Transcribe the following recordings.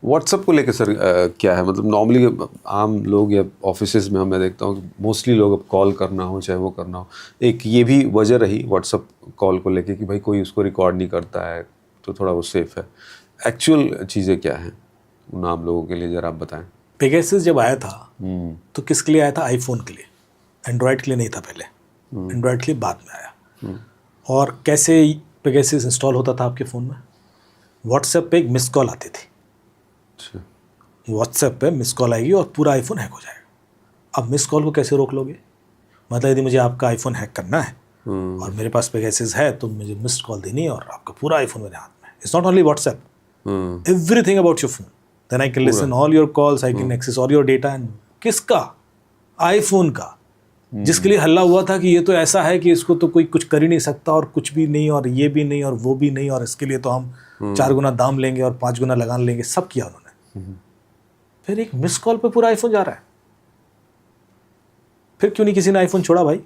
WhatsApp को लेकर sir क्या है, मतलब नॉर्मली आम लोग या ऑफिसेज में मैं देखता हूँ कि मोस्टली लोग अब कॉल करना हो चाहे वो करना हो, एक ये भी वजह रही व्हाट्सएप कॉल को लेके कि भाई कोई उसको रिकॉर्ड नहीं करता है तो थोड़ा वो सेफ है। एक्चुअल चीज़ें क्या हैं उन आम लोगों के लिए, ज़रा आप बताएं। पेगासस जब आया था तो किसके लिए आया था? आईफोन के लिए, एंड्रॉयड के लिए नहीं था पहले। एंड्रॉयड के लिए बाद में आया। और कैसे पेगासस इंस्टॉल होता था आपके फ़ोन में? व्हाट्सएप पे एक मिस कॉल आती थी। अच्छा। व्हाट्सएप पे मिस कॉल आएगी और पूरा आईफोन हैक हो जाएगा। अब मिस कॉल को कैसे रोक लोगे? मतलब यदि मुझे आपका आईफोन हैक करना है और मेरे पास पेगासस है तो मुझे मिस्ड कॉल देनी है और आपका पूरा आईफोन मेरे हाथ में। It's not only WhatsApp, everything about your phone. Then I can listen all your calls, I can access all your data. And किसका? आईफोन का, जिसके लिए हल्ला हुआ था कि ये तो ऐसा है कि इसको तो कोई कुछ कर ही नहीं सकता और कुछ भी नहीं और ये भी नहीं और वो भी नहीं और इसके लिए तो हम 4 गुना दाम लेंगे और 5 गुना लगान लेंगे। सब किया उन्होंने। फिर एक मिस कॉल पे पूरा आईफोन जा रहा है। फिर क्यों नहीं किसी ने आईफोन छोड़ा भाई?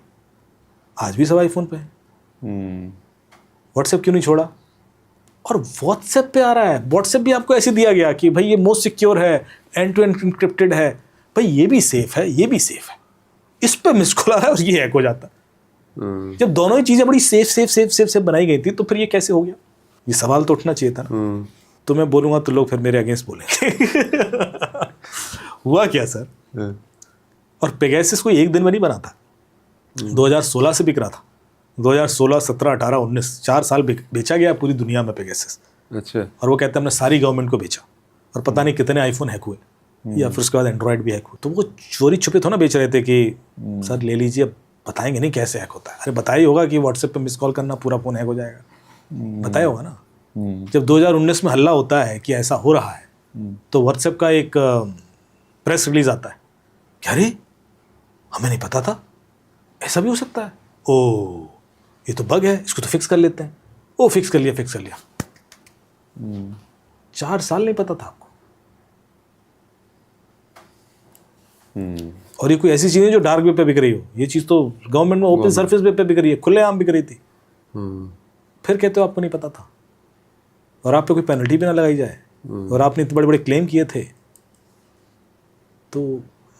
आज भी सब आईफोन पे है। व्हाट्सएप क्यों नहीं छोड़ा? और व्हाट्सएप पे आ रहा है। व्हाट्सएप भी आपको ऐसे दिया गया कि भाई ये मोस्ट सिक्योर है, एंड टू एंड इंक्रिप्टेड है, भाई ये भी सेफ है, ये भी सेफ है। इस पे मिस कॉल आ रहा है और ये हैक हो जाता है। जब दोनों ही चीजें बड़ी safe safe safe safe safe बनाई गई थी तो फिर ये कैसे हो गया? ये सवाल तो उठना चाहिए था ना। तो मैं बोलूंगा तो लोग फिर मेरे अगेंस्ट बोलेंगे। हुआ क्या सर? और पेगासस कोई एक दिन में नहीं बना था। 2016 से बिक रहा था। 2016, 17, 18, 19 4 साल बेचा गया पूरी दुनिया में पेगासस। अच्छा। और वो कहते हैं हमने सारी गवर्नमेंट को बेचा और पता नहीं कितने आईफोन हैक हुए या फिर उसके बाद एंड्रॉयड भी हैक हुए। तो वो चोरी छुपे थोड़ा बेच रहे थे कि सर ले लीजिए, बताएंगे नहीं कैसे हैक होता है। अरे बताया ही होगा कि व्हाट्सएप पे मिस कॉल करना पूरा फ़ोन हैक हो जाएगा। बताया होगा ना। जब 2019 में हल्ला होता है कि ऐसा हो रहा है तो व्हाट्सएप का एक प्रेस रिलीज आता है कि अरे हमें नहीं पता था, ऐसा भी हो सकता है। ओ ये तो बग है, इसको तो फिक्स कर लेते हैं। ओ फिक्स कर लिया। 4 साल नहीं पता था आपको। और ये कोई ऐसी चीज़ है जो डार्क वेब पे बिक रही हो। ये चीज़ तो गवर्नमेंट में ओपन सरफेस वेब पे बिक रही है, खुलेआम बिक रही थी। फिर कहते हो आपको नहीं पता था और आप पे कोई पेनल्टी भी ना लगाई जाए और आपने इतने बड़े बड़े क्लेम किए थे तो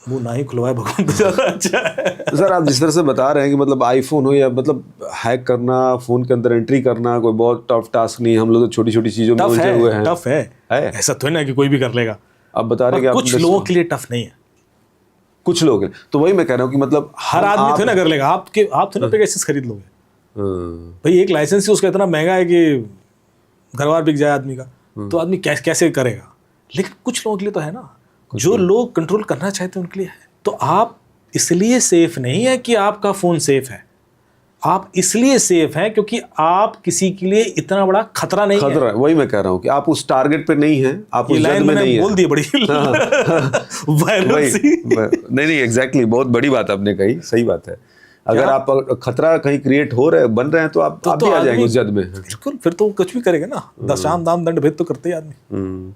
वो ना ही खुलवाए भगवान तो ज़्यादा अच्छा है। सर आप जिस तरह से बता रहे हैं कि मतलब आईफोन हो या मतलब हैक करना, फ़ोन के अंदर एंट्री करना कोई बहुत टफ टास्क नहीं है। हम लोग तो छोटी छोटी चीज़ों में उलझे हुए हैं। टफ है। ऐसा तो है ना कि कोई भी कर लेगा। आप बता रहे हैं कि कुछ लोगों के लिए टफ नहीं है। कुछ लोग, तो वही मैं कह रहा हूँ कि मतलब हर आदमी तो ना कर लेगा। आप तो ना पेगासस खरीद लोगे भाई। एक लाइसेंस ही उसका इतना महंगा है कि घर बार बिक जाए आदमी का, तो आदमी कैसे करेगा। लेकिन कुछ लोगों के लिए तो है ना, जो लोग कंट्रोल करना चाहते हैं उनके लिए है। तो आप इसलिए सेफ नहीं है कि आपका फ़ोन सेफ है, आप इसलिए सेफ हैं क्योंकि आप किसी के लिए इतना बड़ा खतरा नहीं है। वही मैं कह रहा हूँ कि आप उस टारगेट पे नहीं हैं, आप उस जद में नहीं है। बोल दी बड़ी नहीं एग्जैक्टली, बहुत बड़ी बात आपने कही, सही बात है। अगर आप खतरा कहीं क्रिएट हो रहे बन रहे हैं तो आप भी आ जाएंगे उस जद में। बिल्कुल, फिर तो कुछ भी करेगा ना। दशाम दाम दंड भेद तो करते ही आदमी।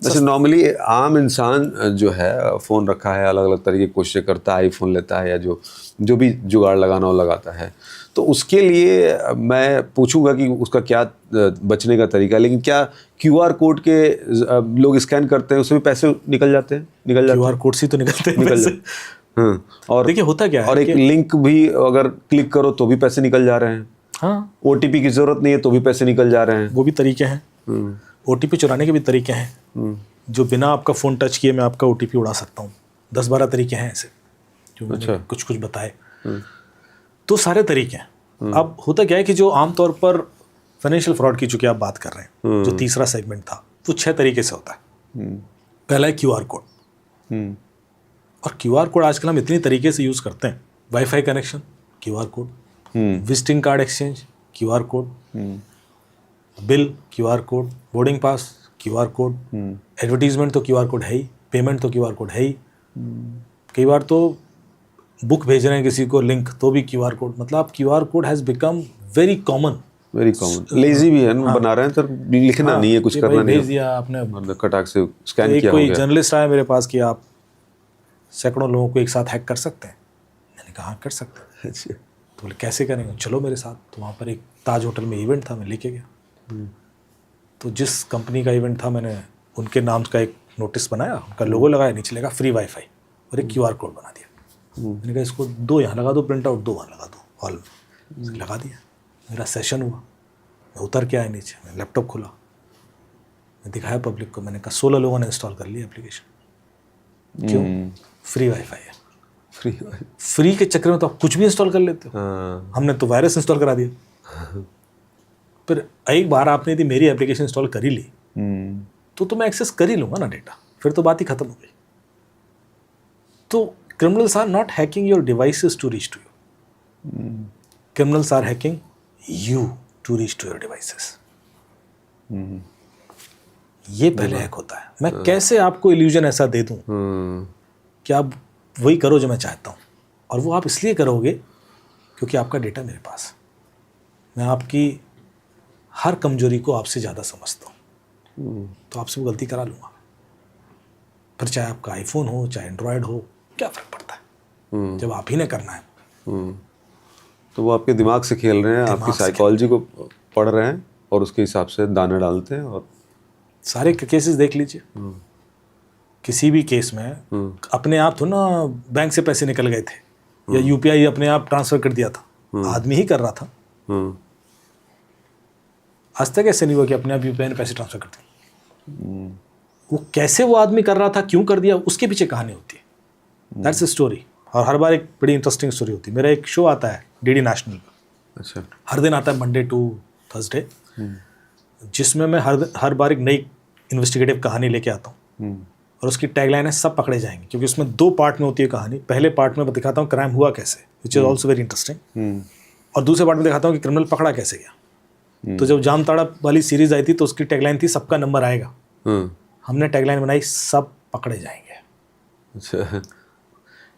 जैसे नॉर्मली आम इंसान जो है फ़ोन रखा है, अलग अलग तरीके की कोशिशें करता है, आईफोन लेता है या जो भी जुगाड़ लगाना हो लगाता है, तो उसके लिए मैं पूछूंगा कि उसका क्या बचने का तरीका। लेकिन क्या क्यूआर कोड के लोग स्कैन करते हैं उससे भी पैसे निकल जाते हैं? क्यूआर कोड से तो निकल जाते हैं। और देखिए होता क्या है, और एक लिंक भी अगर क्लिक करो तो भी पैसे निकल जा रहे हैं। हाँ, ओटीपी की जरूरत नहीं है तो भी पैसे निकल जा रहे हैं। वो भी तरीके हैं। ओटीपी चुराने के भी तरीके हैं, जो बिना आपका फ़ोन टच किए मैं आपका ओटीपी उड़ा सकता हूँ। 10-12 तरीके हैं ऐसे जो अच्छा। कुछ बताए। तो सारे तरीके हैं। अब होता क्या है कि जो आमतौर पर फाइनेंशियल फ्रॉड की चूंकि आप बात कर रहे हैं, जो तीसरा सेगमेंट था, वो 6 तरीके से होता है। पहला है क्यूआर कोड। और क्यूआर कोड आजकल हम इतनी तरीके से यूज़ करते हैं। Wifi connection QR code, visiting card exchange QR code, bill QR code, boarding pass QR code, advertisement तो क्यूआर कोड है ही, पेमेंट तो क्यूआर कोड है ही। कई बार तो बुक भेज रहे हैं किसी को लिंक तो भी क्यूआर कोड। मतलब आप QR code has become very common. Lazy भी है ना। हाँ। बना रहे हैं तो लिखना नहीं है, कुछ करना नहीं है, भेज दिया आपने, मतलब कटाक से स्कैन किया। कोई जर्नलिस्ट आया मेरे पास कि आप सैकड़ों लोगों को एक साथ हैक कर सकते हैं। मैंने कहा हाँ कर सकते हैं। अच्छा। तो बोले कैसे करेंगे? चलो मेरे साथ। तो वहाँ पर एक ताज होटल में इवेंट था, मैं लेके गया। तो जिस कंपनी का इवेंट था मैंने उनके नाम का एक नोटिस बनाया, उनका लोगो लगाया, नीचे लगा फ्री वाईफाई और एक QR कोड बना दिया। मैंने कहा इसको 2 यहाँ लगा दो प्रिंट आउट, 2 वहाँ लगा दो हॉल में। लगा दिया। मेरा सेशन हुआ, मैं उतर के आया नीचे, मैं लैपटॉप खोला, मैं दिखाया पब्लिक को, मैंने कहा 16 लोगों ने इंस्टॉल कर लिया एप्लीकेशन। क्यों? फ्री वाईफाई है। फ्री के चक्कर में तो आप कुछ भी इंस्टॉल कर लेते हो। हमने तो वायरस इंस्टॉल करा दिया। पर एक बार आपने यदि मेरी एप्लीकेशन इंस्टॉल कर ही ली तो मैं एक्सेस कर ही लूंगा ना डेटा, फिर तो बात ही खत्म हो गई। तो criminals are not hacking your devices to reach to you. Criminals are hacking you to reach to your devices. ये पहले हैक होता है। मैं कैसे आपको इल्यूजन ऐसा दे दूं कि आप वही करो जो मैं चाहता हूं, और वो आप इसलिए करोगे क्योंकि आपका डेटा मेरे पास। मैं आपकी हर कमजोरी को आपसे ज़्यादा समझता हूं, तो आपसे वो गलती करा लूँगा। फिर चाहे आपका आईफोन हो चाहे एंड्रॉयड हो, क्या फ़र्क पड़ता है जब आप ही ने करना है। तो वो आपके दिमाग से खेल रहे हैं, आपकी साइकोलॉजी को पढ़ रहे हैं और उसके हिसाब से दाने डालते हैं। और सारे केसेस देख लीजिए, किसी भी केस में अपने आप तो ना बैंक से पैसे निकल गए थे या UPI अपने आप ट्रांसफ़र कर दिया था, आदमी ही कर रहा था। आज तक ऐसे नहीं हुआ कि अपने आप UPI ने पैसे ट्रांसफ़र कर दिए। वो कैसे वो आदमी कर रहा था, क्यों कर दिया, उसके पीछे कहानी होती है। That's a story. और हर बार एक बड़ी इंटरेस्टिंग स्टोरी होती है। मेरा एक शो आता है DD नेशनल पर। अच्छा। हर दिन आता है मंडे टू थर्सडे, जिसमें मैं हर बार एक नई इन्वेस्टिगेटिव कहानी लेके आता हूँ। और उसकी टैगलाइन है सब पकड़े जाएंगे, क्योंकि उसमें 2 पार्ट में होती है कहानी। पहले पार्ट में मैं दिखाता हूँ क्राइम हुआ कैसे, which is also very interesting, और दूसरे पार्ट में दिखाता हूँ कि क्रिमिनल पकड़ा कैसे गया। तो जब जामताड़ा वाली सीरीज आई थी तो उसकी टैगलाइन थी सबका नंबर आएगा। हमने टैगलाइन बनाई सब पकड़े जाएंगे। अच्छा।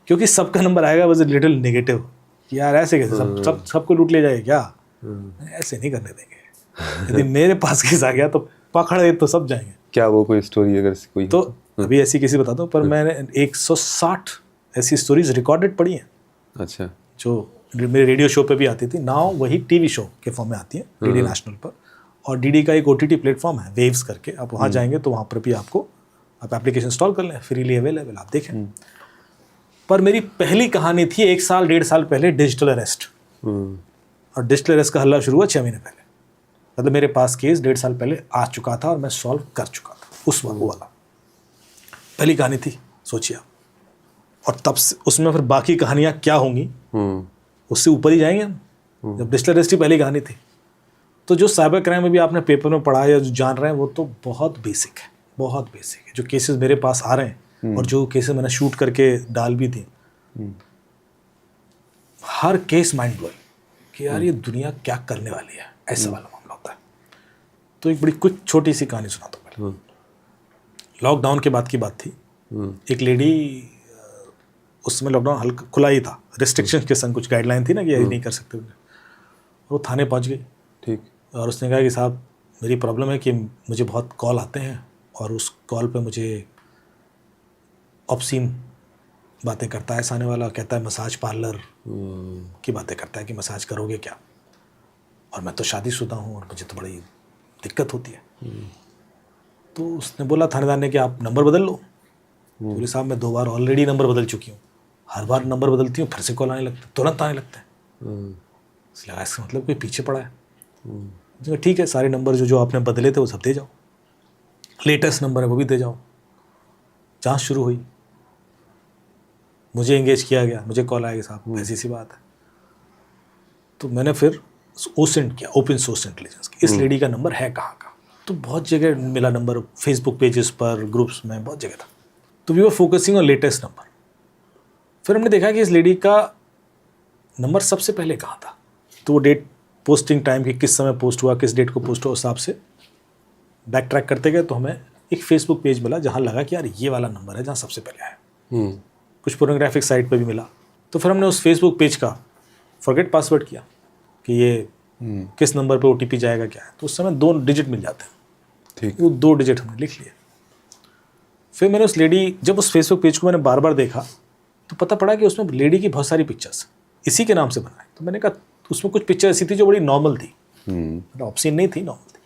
क्योंकि सबका नंबर आएगा वाज अ लिटिल नेगेटिव, कि यार ऐसे कैसे सबको लूट ले जाएगा क्या, ऐसे नहीं करने देंगे। यदि मेरे पास केस आ गया तो पकड़े तो सब जाएंगे। क्या वो कोई स्टोरी अगर कोई तो अभी ऐसी किसी बताता हूँ, पर मैंने 160 ऐसी स्टोरीज रिकॉर्डेड पढ़ी हैं। अच्छा। जो मेरे रेडियो शो पे भी आती थी, नाउ वही टीवी शो के फॉर्म में आती है DD नेशनल पर। और DD का एक OTT प्लेटफॉर्म है वेव्स करके, आप वहाँ जाएंगे तो वहाँ पर भी आप एप्लीकेशन इंस्टॉल कर लें, फ्रीली अवेलेबल, आप देखें। पर मेरी पहली कहानी थी 1 साल 1.5 साल पहले, डिजिटल अरेस्ट। और डिजिटल अरेस्ट का हल्ला शुरू हुआ 6 महीने पहले। मतलब मेरे पास केस 1.5 साल पहले आ चुका था और मैं सॉल्व कर चुका था उस वाला। पहली कहानी थी, सोचिए आप। और तब से उसमें फिर बाकी कहानियाँ क्या होंगी, उससे ऊपर ही जाएंगे हम। जब डिजिटल अरेस्ट की पहली कहानी थी, तो जो साइबर क्राइम में भी आपने पेपर में पढ़ा या जो जान रहे हैं वो तो बहुत बेसिक है, बहुत बेसिक है। जो केसेस मेरे पास आ रहे हैं और जो केसेस मैंने शूट करके डाल भी दी, हर केस माइंड ब्लोइंग कि यार ये दुनिया क्या करने वाली है, ऐसा वाला मामला होता है। तो एक बड़ी कुछ छोटी सी कहानी सुनाता हूँ पहले। लॉकडाउन के बाद की बात थी। एक लेडी, उस समय लॉकडाउन हल्का खुला ही था, रिस्ट्रिक्शन के संग कुछ गाइडलाइन थी ना कि ये नहीं कर सकते। वो थाने पहुँच गई। ठीक। और उसने कहा कि साहब मेरी प्रॉब्लम है कि मुझे बहुत कॉल आते हैं और उस कॉल पे मुझे ऑब्सीन बातें करता है सामने वाला, कहता है मसाज पार्लर की बातें करता है कि मसाज करोगे क्या, और मैं तो शादीशुदा हूँ और मुझे तो बड़ी दिक्कत होती है। तो उसने बोला थानेदार ने कि आप नंबर बदल लो। बोले साहब मैं 2 बार ऑलरेडी नंबर बदल चुकी हूँ, हर बार नंबर बदलती हूँ फिर से कॉल आने लगता है, तुरंत आने लगता है। इसलिए लगा इसका मतलब कोई पीछे पड़ा है। ठीक है, सारे नंबर जो आपने बदले थे वो सब दे जाओ, लेटेस्ट नंबर है वो भी दे जाओ। जांच शुरू हुई, मुझे एंगेज किया गया, मुझे कॉल आएगा साहब ऐसी सी बात है। तो मैंने फिर ओसेंट किया, ओपन सोर्स इंटेलिजेंस, इस लेडी का नंबर है कहाँ का। तो बहुत जगह मिला नंबर, फेसबुक पेजेस पर, ग्रुप्स में, बहुत जगह था। तो we were focusing on latest number. फिर हमने देखा कि इस लेडी का नंबर सबसे पहले कहाँ था। तो वो डेट, पोस्टिंग टाइम की, किस समय पोस्ट हुआ, किस डेट को पोस्ट हुआ, उस हिसाब से बैक ट्रैक करते गए। तो हमें एक फेसबुक पेज मिला जहाँ लगा कि यार ये वाला नंबर है जहाँ सबसे पहले आया। कुछ पोर्नोग्राफिक साइट पे भी मिला। तो फिर हमने उस फेसबुक पेज का फॉरगेट पासवर्ड किया कि ये किस नंबर पे OTP जाएगा क्या है। तो उस समय 2 डिजिट मिल जाते हैं। ठीक। वो 2 डिजिट हमने लिख लिए। फिर मैंने उस लेडी, जब उस फेसबुक पेज को मैंने बार बार देखा तो पता पड़ा कि उसमें लेडी की बहुत सारी पिक्चर्स इसी के नाम से बनाए। तो मैंने कहा उसमें कुछ पिक्चर ऐसी थी जो बड़ी नॉर्मल थी, मतलब ऑब्सीन नहीं थी, नॉर्मल थी।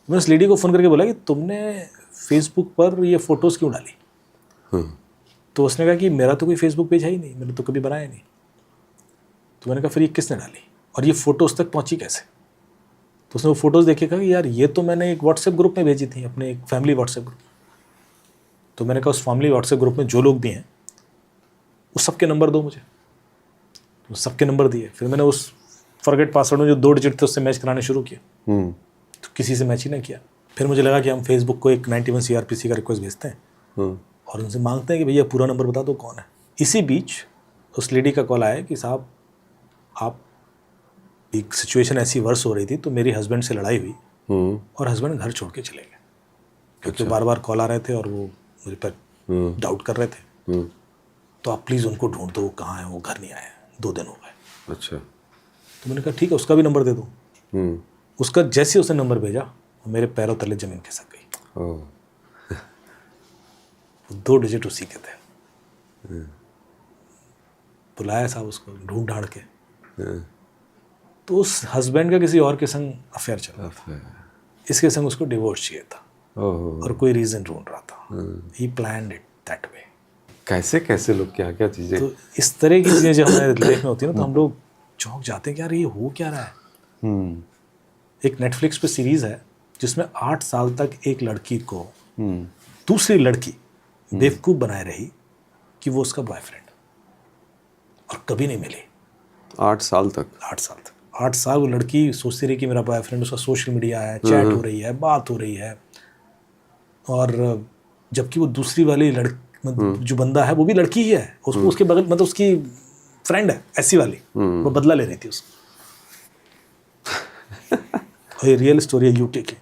मैंने उस लेडी को फ़ोन करके बोला कि तुमने फेसबुक पर ये फ़ोटोज़ क्यों डाली? हाँ, तो उसने कहा कि मेरा तो कोई फेसबुक पेज है ही नहीं, मैंने तो कभी बनाया नहीं। तो मैंने कहा फिर ये किसने डाली और ये फ़ोटोज़ तक पहुँची कैसे? तो उसने वो फ़ोटोज़ देखे, कहा कि यार ये तो मैंने एक व्हाट्सएप ग्रुप में भेजी थी, अपने एक फैमिली व्हाट्सएप ग्रुप। तो मैंने कहा उस फैमिली व्हाट्सएप ग्रुप में जो लोग भी हैं उस सबके नंबर दो मुझे। तो सबके नंबर दिए। फिर मैंने उस फॉरगेट पासवर्ड में जो 2 डिजिट थे उससे मैच कराने शुरू किया, तो किसी से मैच ही ना किया। फिर मुझे लगा कि हम फेसबुक को एक 91 CRPC का रिक्वेस्ट भेजते हैं और उनसे मांगते हैं कि भैया पूरा नंबर बता दो कौन है। इसी बीच उस लेडी का कॉल आया कि साहब आप, एक सिचुएशन ऐसी वर्स हो रही थी तो मेरी हस्बैंड से लड़ाई हुई और हस्बैंड घर छोड़ के चले गए, क्योंकि बार बार कॉल आ रहे थे और वो मुझे पर डाउट कर रहे थे। तो आप प्लीज़ उनको ढूंढ दो, वो कहाँ है, वो घर नहीं आए, 2 दिन हो गए। अच्छा। तो मैंने कहा ठीक है, उसका भी नंबर दे दो। उसका जैसे उसने नंबर भेजा मेरे पैरों तले ज़मीन खिसक गई। ओह, 2 डिजिट उसी के थे। बुलाया साहब उसको ढूंढ ढांड के, तो उस हस्बैंड का किसी और के संग अफेयर चल रहा था, इसके संग उसको डिवोर्स चाहिए था और कोई रीज़न ढूंढ रहा था। ही प्लान्ड इट दैट वे। कैसे कैसे लोग क्या क्या चीज़ें। तो इस तरह की चीज़ें जब हमारे लाइफ में होती है ना, तो हम लोग चौंक जाते हैं कि यार ये हो क्या रहा है। एक नेटफ्लिक्स पे सीरीज़ है जिसमें 8 साल तक एक लड़की को दूसरी लड़की बेवकूफ़ बनाए रही कि वो उसका बॉयफ्रेंड, और कभी नहीं मिली। 8 साल तक। 8 साल तक, 8 साल वो लड़की सोचती रही कि मेरा बॉयफ्रेंड, उसका सोशल मीडिया है, चैट हो रही है, बात हो रही है, और जबकि वो दूसरी वाली लड़की जो बंदा है वो भी लड़की ही है, उसको उसके बगल, मतलब उसकी फ्रेंड है ऐसी वाली, वो बदला ले रही थी उसको। और ये रियल स्टोरी है यूके की।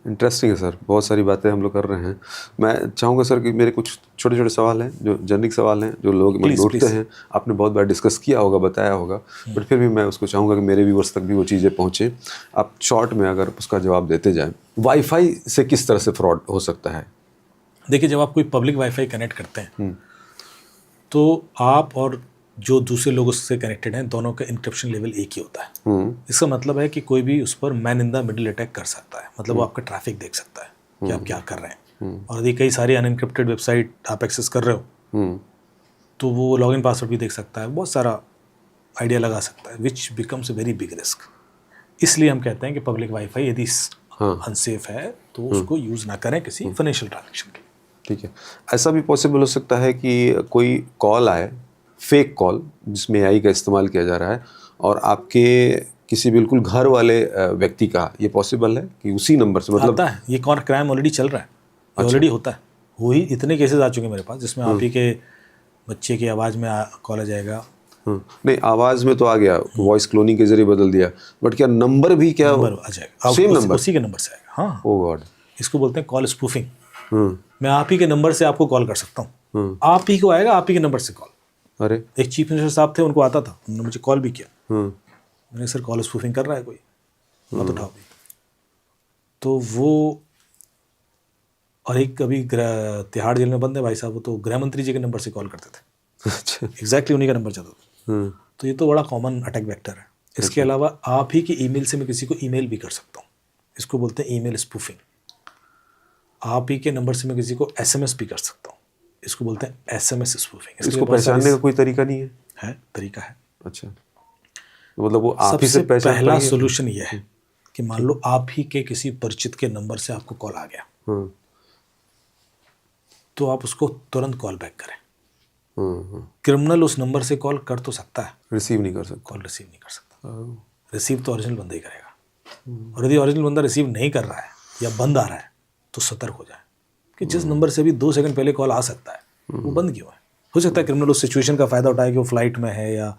इंटरेस्टिंग है सर, बहुत सारी बातें हम लोग कर रहे हैं। मैं चाहूँगा सर कि मेरे कुछ छोटे छोटे सवाल हैं, जो जनरिक सवाल हैं, जो लोग मन उठते हैं। आपने बहुत बार डिस्कस किया होगा, बताया होगा, बट फिर भी मैं उसको चाहूँगा कि मेरे व्यूअर्स तक भी वो चीज़ें पहुँचे। आप शॉर्ट में अगर उसका जवाब देते जाएँ, वाईफाई से किस तरह से फ्रॉड हो सकता है? देखिए, जब आप कोई पब्लिक वाईफाई कनेक्ट करते हैं तो आप और जो दूसरे लोग उससे कनेक्टेड हैं, दोनों का इंक्रिप्शन लेवल एक ही होता है। इसका मतलब है कि कोई भी उस पर man in the middle attack कर सकता है, मतलब वो आपका ट्रैफिक देख सकता है कि आप क्या कर रहे हैं। और यदि कई सारी अनइनक्रिप्टेड वेबसाइट आप एक्सेस कर रहे हो तो वो लॉगिन पासवर्ड भी देख सकता है, बहुत सारा आइडिया लगा सकता है, which becomes a very big risk. इसलिए हम कहते हैं कि पब्लिक वाईफाई यदि अनसेफ है तो उसको यूज़ ना करें किसी फाइनेंशियल ट्रांजेक्शन के लिए। ठीक है। ऐसा भी पॉसिबल हो सकता है कि कोई कॉल आए, फेक कॉल, जिसमें AI का इस्तेमाल किया जा रहा है, और आपके किसी बिल्कुल घर वाले व्यक्ति का, ये पॉसिबल है कि उसी नंबर से, मतलब आता है ये कौन क्राइम ऑलरेडी चल रहा है, ऑलरेडी होता है। वो ही इतने केसेस आ चुके हैं मेरे पास जिसमें आप ही के बच्चे की आवाज़ में कॉल आ जाएगा। नहीं, आवाज़ में तो आ गया, वॉइस क्लोनिंग के जरिए बदल दिया, बट क्या नंबर भी, क्या नंबर आ जाएगा, सेम नंबर उसी के नंबर से आएगा। हाँ, ओह गॉड। इसको बोलते हैं कॉल स्पूफिंग। मैं आप ही के नंबर से आपको कॉल कर सकता हूँ, आप ही को आएगा, आप ही के नंबर से कॉल। अरे, एक चीफ मिनिस्टर साहब थे, उनको आता था, उन्होंने मुझे कॉल भी किया। मैंने सर कॉल स्पूफिंग कर रहा है कोई, मत उठाओ भी। तो वो, और एक अभी तिहाड़ जेल में बंद है भाई साहब, वो तो गृह मंत्री जी के नंबर से कॉल करते थे। अच्छा। एग्जैक्टली उन्हीं का नंबर चलता था। तो ये तो बड़ा कॉमन अटैक वेक्टर है। इसके अलावा आप ही की ईमेल से मैं किसी को ईमेल भी कर सकता हूँ, इसको बोलते हैं ईमेल स्पूफिंग। आप ही के नंबर से मैं किसी को SMS भी कर सकता हूँ, इसको बोलते हैं SMS स्पूफिंग। इसको पहचानने का कोई तरीका नहीं है? तरीका है। अच्छा, तो मतलब वो आप ही से सबसे पहचान पहला पाएंगे? सोल्यूशन ये है कि मान लो आप ही के किसी परिचित के नंबर से आपको कॉल आ गया, तो आप उसको तुरंत कॉल बैक करें। क्रिमिनल उस नंबर से कॉल कर तो सकता है, रिसीव नहीं कर सकता। कॉल रिसीव नहीं कर सकता। रिसीव तो ओरिजिनल बंदा ही करेगा। और यदि ओरिजिनल बंदा रिसीव नहीं कर रहा है या बंद आ रहा है तो सतर्क हो जाए कि जिस नंबर से अभी 2 सेकंड पहले कॉल आ सकता है वो बंद क्यों है। हो सकता है क्रिमिनल उस सिचुएशन का फ़ायदा उठाए कि वो फ्लाइट में है या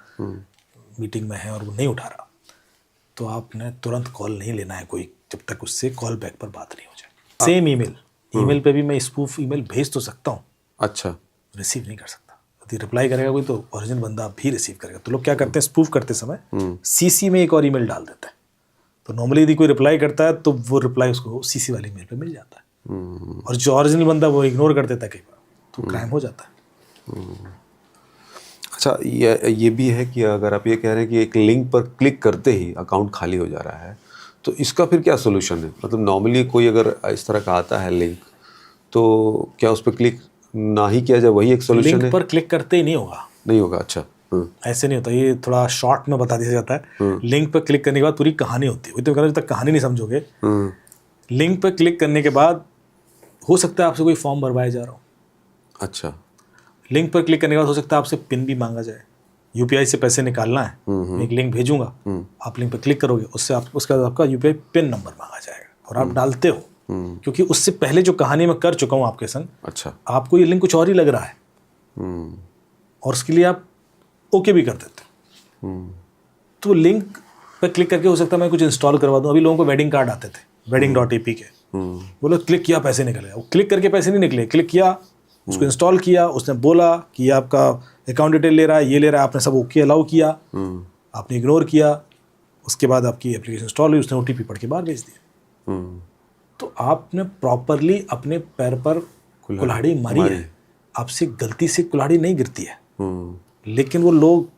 मीटिंग में है और वो नहीं उठा रहा, तो आपने तुरंत कॉल नहीं लेना है कोई, जब तक उससे कॉल बैक पर बात नहीं हो जाए। सेम ईमेल पे भी मैं स्पूफ ईमेल भेज तो सकता हूँ, अच्छा, रिसीव नहीं कर सकता। यदि रिप्लाई करेगा कोई तो ओरिजिनल बंदा भी रिसीव करेगा। तो लोग क्या करते हैं, स्पूफ करते समय CC में एक और ईमेल डाल देते हैं, तो नॉर्मली यदि कोई रिप्लाई करता है तो वो रिप्लाई उसको CC वाली ईमेल पे मिल जाता है, और जो ओरिजिनल बंदा वो इग्नोर कर देता है कई बार, तो क्राइम हो जाता है। अच्छा, ये भी है कि अगर आप ये कह रहे हैं कि एक लिंक पर क्लिक करते ही अकाउंट खाली हो जा रहा है, तो इसका फिर क्या सोल्यूशन है? मतलब नॉर्मली कोई अगर इस तरह का आता है लिंक, तो क्या उस पर क्लिक ना ही किया जाए, वही एक सोल्यूशन लिंक है? पर क्लिक करते ही नहीं होगा, नहीं होगा, अच्छा। ऐसे नहीं होता, ये थोड़ा शॉर्ट में बता दिया जाता है। लिंक पर क्लिक करने के बाद पूरी कहानी होती है, तो जब तक कहानी नहीं समझोगे। लिंक पर क्लिक करने के बाद हो सकता है आपसे कोई फॉर्म भरवाया जा रहा हो, अच्छा। लिंक पर क्लिक करने के बाद हो सकता है आपसे पिन भी मांगा जाए, यूपीआई से पैसे निकालना है, मैं एक लिंक भेजूंगा, आप लिंक पर क्लिक करोगे, उससे उसका आपका यूपीआई पिन नंबर मांगा जाएगा और आप डालते हो, क्योंकि उससे पहले जो कहानी मैं कर चुका हूँ आपके संग, अच्छा। आपको ये लिंक कुछ और ही लग रहा है और उसके लिए आप ओके भी कर देते हो। तो लिंक पर क्लिक करके हो सकता है मैं कुछ इंस्टॉल करवा दूँ। अभी लोगों को वेडिंग कार्ड आते थे, wedding.ap के, बोलो क्लिक किया पैसे निकल गए, वो क्लिक करके पैसे नहीं निकले, क्लिक किया, उसको इंस्टॉल किया, उसने बोला कि आपका अकाउंट डिटेल ले रहा है, ये ले रहा है, आपने सब ओके अलाउ किया, आपने इग्नोर किया, उसके बाद आपकी एप्लीकेशन इंस्टॉल हुई, उसने ओटीपी पढ़ के बाहर भेज दिया। तो आपने प्रॉपरली अपने पैर पर कुल्हाड़ी मारी है, आपसे गलती से कुल्हाड़ी नहीं गिरती है, लेकिन वो लोग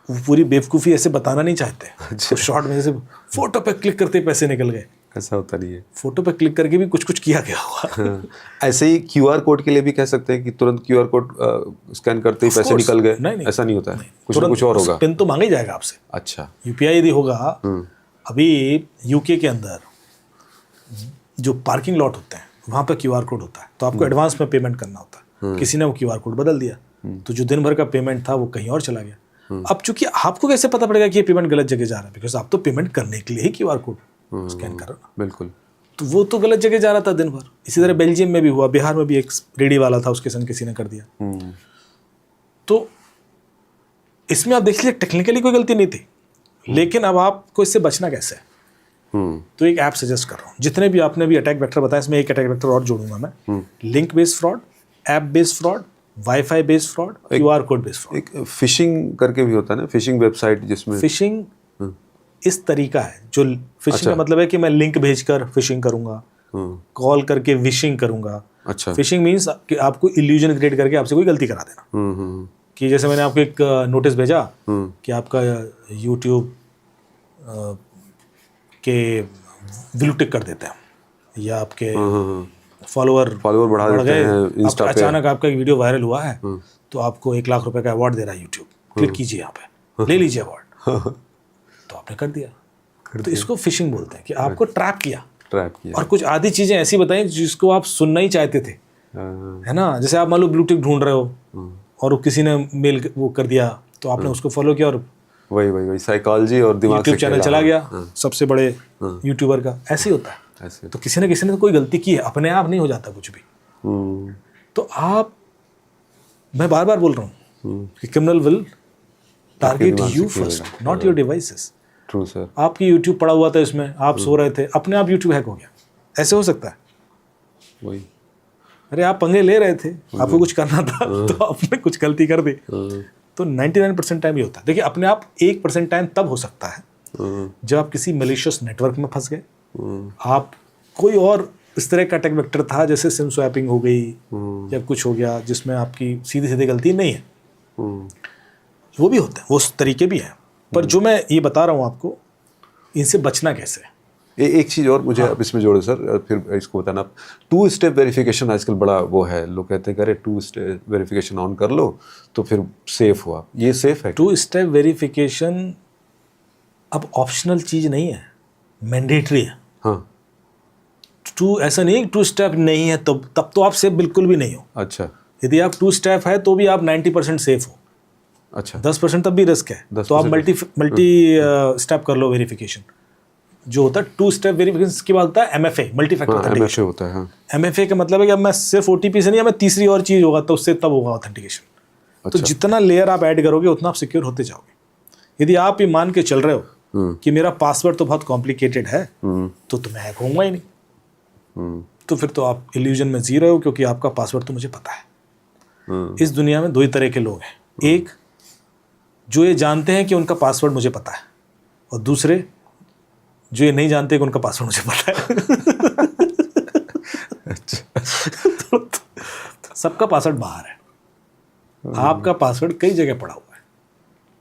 पूरी बेवकूफ़ी ऐसे बताना नहीं चाहते। तो शॉर्ट में जैसे फोटो पे क्लिक करते पैसे निकल गए, ऐसा होता नहीं है। फोटो पे क्लिक करके भी कुछ कुछ किया गया हुआ। ऐसे ही क्यूआर कोड के लिए भी कह सकते हैं कि तुरंत क्यूआर कोड स्कैन करते ही पैसे निकल गए? नहीं, ऐसा नहीं होता है, कुछ ना कुछ और होगा। पिन तो मांगा ही जाएगा आपसे। अच्छा। यूपीआई यदि होगा, अभी यूके के अंदर जो पार्किंग लॉट होते हैं वहाँ पर क्यूआर कोड होता है, तो आपको एडवांस में पेमेंट करना होता है। किसी ने वो क्यूआर कोड बदल दिया, तो जो दिन भर का पेमेंट था वो कहीं और चला गया। अब चूंकि आपको कैसे पता पड़ेगा कि ये पेमेंट गलत जगह जा रहा है, बिकॉज आप तो पेमेंट करने के लिए ही क्यूआर कोड स्कैन कर रहे हो। बिल्कुल। तो वो तो गलत जगह जा रहा था दिन भर। इसी तरह बेल्जियम में भी हुआ, बिहार में भी एक रेडी वाला था, उसके संग किसी ने कर दिया। तो इसमें आप देख लीजिए टेक्निकली कोई गलती नहीं थी, लेकिन अब आपको इससे बचना कैसे है? तो एक ऐप सजेस्ट कर रहा हूँ। जितने भी आपने भी अटैक वेक्टर बताया, इसमें एक अटैक वेक्टर और जोड़ूंगा मैं, link based fraud, app based fraud, wifi based fraud, QR code based fraud. एक फिशिंग करके भी होता है ना, फिशिंग वेबसाइट जिसमें फिशिंग इस तरीका है, जो फिशिंग का मतलब है कि मैं लिंक भेजकर फिशिंग करूंगा, कॉल करके विशिंग करूंगा। अच्छा। फिशिंग मीन्स कि आपको इल्यूजन क्रिएट करके आपसे कोई गलती करा देना। कि जैसे मैंने आपको एक नोटिस भेजा कि आपका यूट्यूब के ब्लू टिक कर देते हैं, या आपके फॉलोवर बढ़ा देते हैं इंस्टा पे, अचानक आपका एक वीडियो वायरल हुआ है तो आपको 1 लाख रुपए का अवार्ड दे रहा है यूट्यूब, क्लिक कीजिए यहाँ पे, ले लीजिए अवार्ड। तो आपने कर दिया, तो इसको फिशिंग बोलते हैं कि आपको ट्रैप किया। और कुछ आधी चीजें ऐसी बताई जिसको आप सुनना ही चाहते थे, है ना। जैसे आप मान लो ब्लू टिक ढूंढ रहे हो और किसी ने मेल वो कर दिया, तो आपने उसको फॉलो किया और वही साइकोलॉजी और दिमाग यूट्यूब चैनल चला गया सबसे बड़े यूट्यूबर का। ऐसे ही होता है। ऐसे तो किसी ने तो कोई गलती की है, अपने आप नहीं हो जाता कुछ भी। तो आप, मैं बार बार बोल रहा हूँ कि criminal will target you first, not your devices. True sir. आपकी यूट्यूब पड़ा हुआ था, इसमें आप सो रहे थे, अपने आप यूट्यूब हैक हो गया। ऐसे हो सकता है? वही, अरे आप पंगे ले रहे थे, आपको कुछ करना था तो आपने कुछ गलती कर दी। तो 99% टाइम ये होता है। देखिए, अपने आप 1% टाइम तब हो सकता है जब आप किसी मैलिशियस नेटवर्क में फंस गए, आप कोई और इस तरह का अटैक वेक्टर था, जैसे सिम स्वैपिंग हो गई या कुछ हो गया जिसमें आपकी सीधी सीधी गलती नहीं है। वो भी होते हैं, वो तरीके भी हैं। पर जो मैं ये बता रहा हूँ आपको, इनसे बचना कैसे है। एक चीज़ और मुझे अब इसमें जोड़ो सर, फिर इसको बताना। 2 स्टेप वेरिफिकेशन आजकल बड़ा वो है, लोग कहते हैं कि अरे 2 स्टेप वेरिफिकेशन ऑन कर लो तो फिर सेफ हुआ। ये सेफ है? 2 स्टेप वेरिफिकेशन अब ऑप्शनल चीज़ नहीं है, मैंडेटरी है। हाँ। ऐसा नहीं 2 स्टेप नहीं है तब तो आप सेफ बिल्कुल भी नहीं हो। अच्छा। यदि आप 2 स्टेप है तो भी आप 90% सेफ हो। अच्छा। 10% तब भी रिस्क है, तो आप मल्टी स्टेप कर लो वेरिफिकेशन। जो होता है 2 स्टेप वेरिफिकेशन के बाद होता है MFA, मल्टी फैक्टर ऑथेंटिकेशन होता है। हाँ। MFA का मतलब है कि अब मैं सिर्फ OTP से नहीं, मैं तीसरी और चीज़ होगा तो उससे तब होगा ऑथेंटिकेशन। अच्छा। तो जितना लेयर आप ऐड करोगे उतना आप सिक्योर होते जाओगे। यदि आप ये मान के चल रहे हो कि मेरा पासवर्ड तो बहुत कॉम्प्लिकेटेड है तो मैं हैक होऊंगा ही नहीं, तो फिर तो आप इल्यूजन में जी रहे हो, क्योंकि आपका पासवर्ड तो मुझे पता है। इस दुनिया में 2 ही तरह के लोग हैं, एक जो ये जानते हैं कि उनका पासवर्ड मुझे पता है, और दूसरे जो ये नहीं जानते कि उनका पासवर्ड मुझे पता है। तो सबका पासवर्ड बाहर है, आपका पासवर्ड कई जगह पड़ा हुआ है।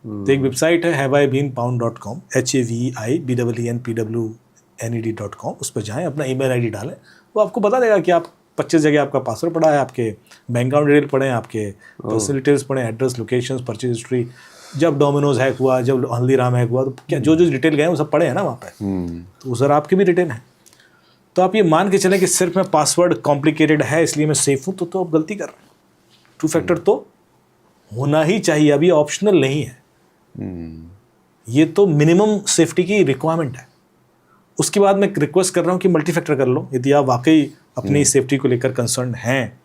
तो एक वेबसाइट है haveibeenpwned.com, HAVEIBEENPWNED.com, उस पर जाएं, अपना ईमेल आईडी डालें, वो आपको बता देगा कि आप 25 जगह आपका पासवर्ड पड़ा है, आपके बैंक अकाउंट डिटेल पड़े हैं, आपके पर्सनल डिटेल्स पड़े हैं, एड्रेस, लोकेशन, परचेज हिस्ट्री, जब डोमिनोज हैक हुआ, जब हल्दीराम हैक हुआ, तो क्या जो जो डिटेल गए वो सब पड़े हैं ना वहाँ पे, तो सर आपके भी डिटेल है। तो आप ये मान के चलें कि सिर्फ मैं पासवर्ड कॉम्प्लिकेटेड है इसलिए मैं सेफ हूँ, तो आप गलती कर रहे हैं। 2 फैक्टर तो होना ही चाहिए, अभी ऑप्शनल नहीं है, ये तो मिनिमम सेफ्टी की रिक्वायरमेंट है। उसके बाद मैं रिक्वेस्ट कर रहा हूँ कि मल्टी फैक्टर कर लो यदि आप वाकई अपनी सेफ्टी को लेकर कंसर्न हैं।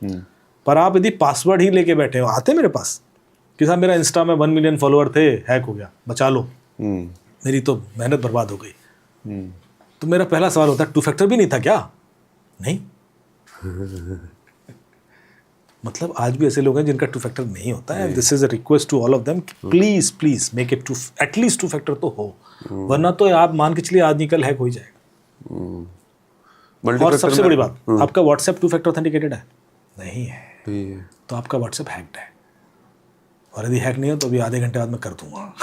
पर आप यदि पासवर्ड ही लेके बैठे हो, आते मेरे पास कि साहब मेरा इंस्टा में 1 मिलियन फॉलोअर थे, हैक हो गया, बचा लो, मेरी तो मेहनत बर्बाद हो गई। तो मेरा पहला सवाल होता है 2 फैक्टर भी नहीं था क्या? नहीं। मतलब आज भी ऐसे लोग हैं जिनका 2 फैक्टर नहीं होता है। This is a request to all of them, please please make it at least 2 factor तो हो, वरना तो आप मान के चलिए आदमी कल हैक हो ही जाएगा। और सबसे बड़ी बात, आपका व्हाट्सएप 2 फैक्टर ऑथेंटिकेटेड है? नहीं है, तो आपका व्हाट्सएप हैक्ड है। और यदि हैक नहीं हो तो अभी आधे घंटे बाद मैं कर दूंगा।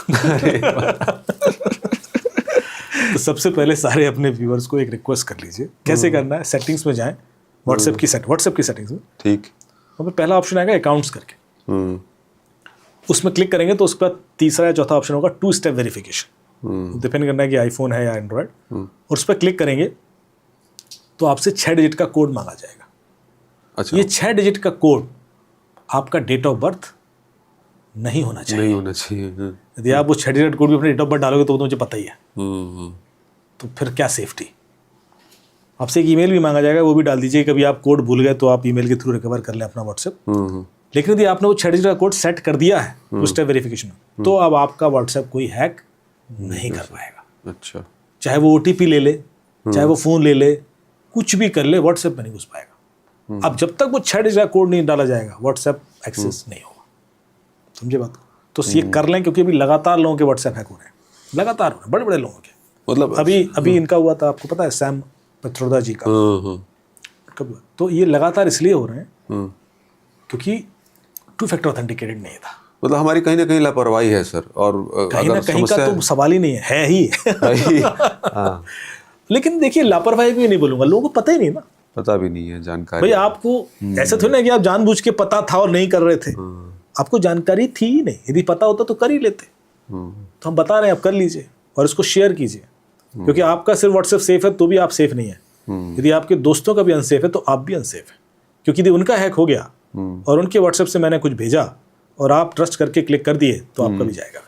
तो सबसे पहले सारे अपने व्यूअर्स को एक रिक्वेस्ट कर लीजिए, कैसे करना है, सेटिंग्स में जाएं, व्हाट्सएप की सेटिंग्स में, ठीक, वहाँ पे पहला ऑप्शन आएगा अकाउंट्स करके, उसमें क्लिक करेंगे तो उसके बाद तीसरा या चौथा ऑप्शन होगा 2 स्टेप वेरिफिकेशन, डिपेंड करना है कि आईफोन है या एंड्रॉयड, और उस पर क्लिक करेंगे तो आपसे 6 डिजिट का कोड मांगा जाएगा। अच्छा। ये 6 डिजिट का कोड आपका डेट ऑफ बर्थ नहीं होना चाहिए। यदि आप वो 6 डिजिट कोड भी अपने डेट ऑफ बर्थ डालोगे तो मुझे पता ही है, तो फिर क्या सेफ्टी। आपसे एक ईमेल भी मांगा जाएगा, वो भी डाल दीजिए, कभी आप कोड भूल गए तो आप ईमेल के थ्रू रिकवर कर लें अपना व्हाट्सएप। लेकिन यदि आपने वो 6 डिजिट का कोड सेट कर दिया है उस स्टेप वेरिफिकेशन में, तो अब आपका व्हाट्सएप कोई हैक नहीं कर पाएगा। अच्छा। चाहे वो OTP ले ले, चाहे वो फ़ोन ले ले, कुछ भी कर ले, व्हाट्सएप में नहीं घुस पाएगा। अब जब तक वो 6 डिजिट का कोड नहीं डाला जाएगा, व्हाट्सएप एक्सेस नहीं होगा। समझे बात को? तो ये कर लें, क्योंकि अभी लगातार लोगों के व्हाट्सएप हैक हो रहे हैं, लगातार हो रहे हैं, बड़े बड़े लोगों के। मतलब अभी इनका हुआ था, आपको पता है, सैम पित्रोदा जी का कब? तो ये लगातार इसलिए हो रहे हैं क्योंकि 2 फैक्टर ऑथेंटिकेटेड नहीं था। मतलब हमारी कहीं ना कहीं लापरवाही है सर, और कहीं ना कहीं का तो सवाल ही नहीं है ही। हाँ। लेकिन देखिए, लापरवाही भी नहीं बोलूंगा, लोगों को पता ही नहीं ना, पता भी नहीं है, जानकारी भाई आपको ऐसा थोड़ी ना कि आप जानबूझ के पता था और नहीं कर रहे थे, आपको जानकारी थी ही नहीं। यदि पता होता तो कर ही लेते। तो हम बता रहे हैं, आप कर लीजिए और इसको शेयर कीजिए, क्योंकि आपका सिर्फ व्हाट्सएप सेफ है तो भी आप सेफ नहीं है। यदि आपके दोस्तों का भी अनसेफ है तो आप भी अनसेफ है, क्योंकि यदि उनका हैक हो गया और उनके व्हाट्सएप से मैंने कुछ भेजा और आप ट्रस्ट करके क्लिक कर दिए तो आपका भी जाएगा। फिर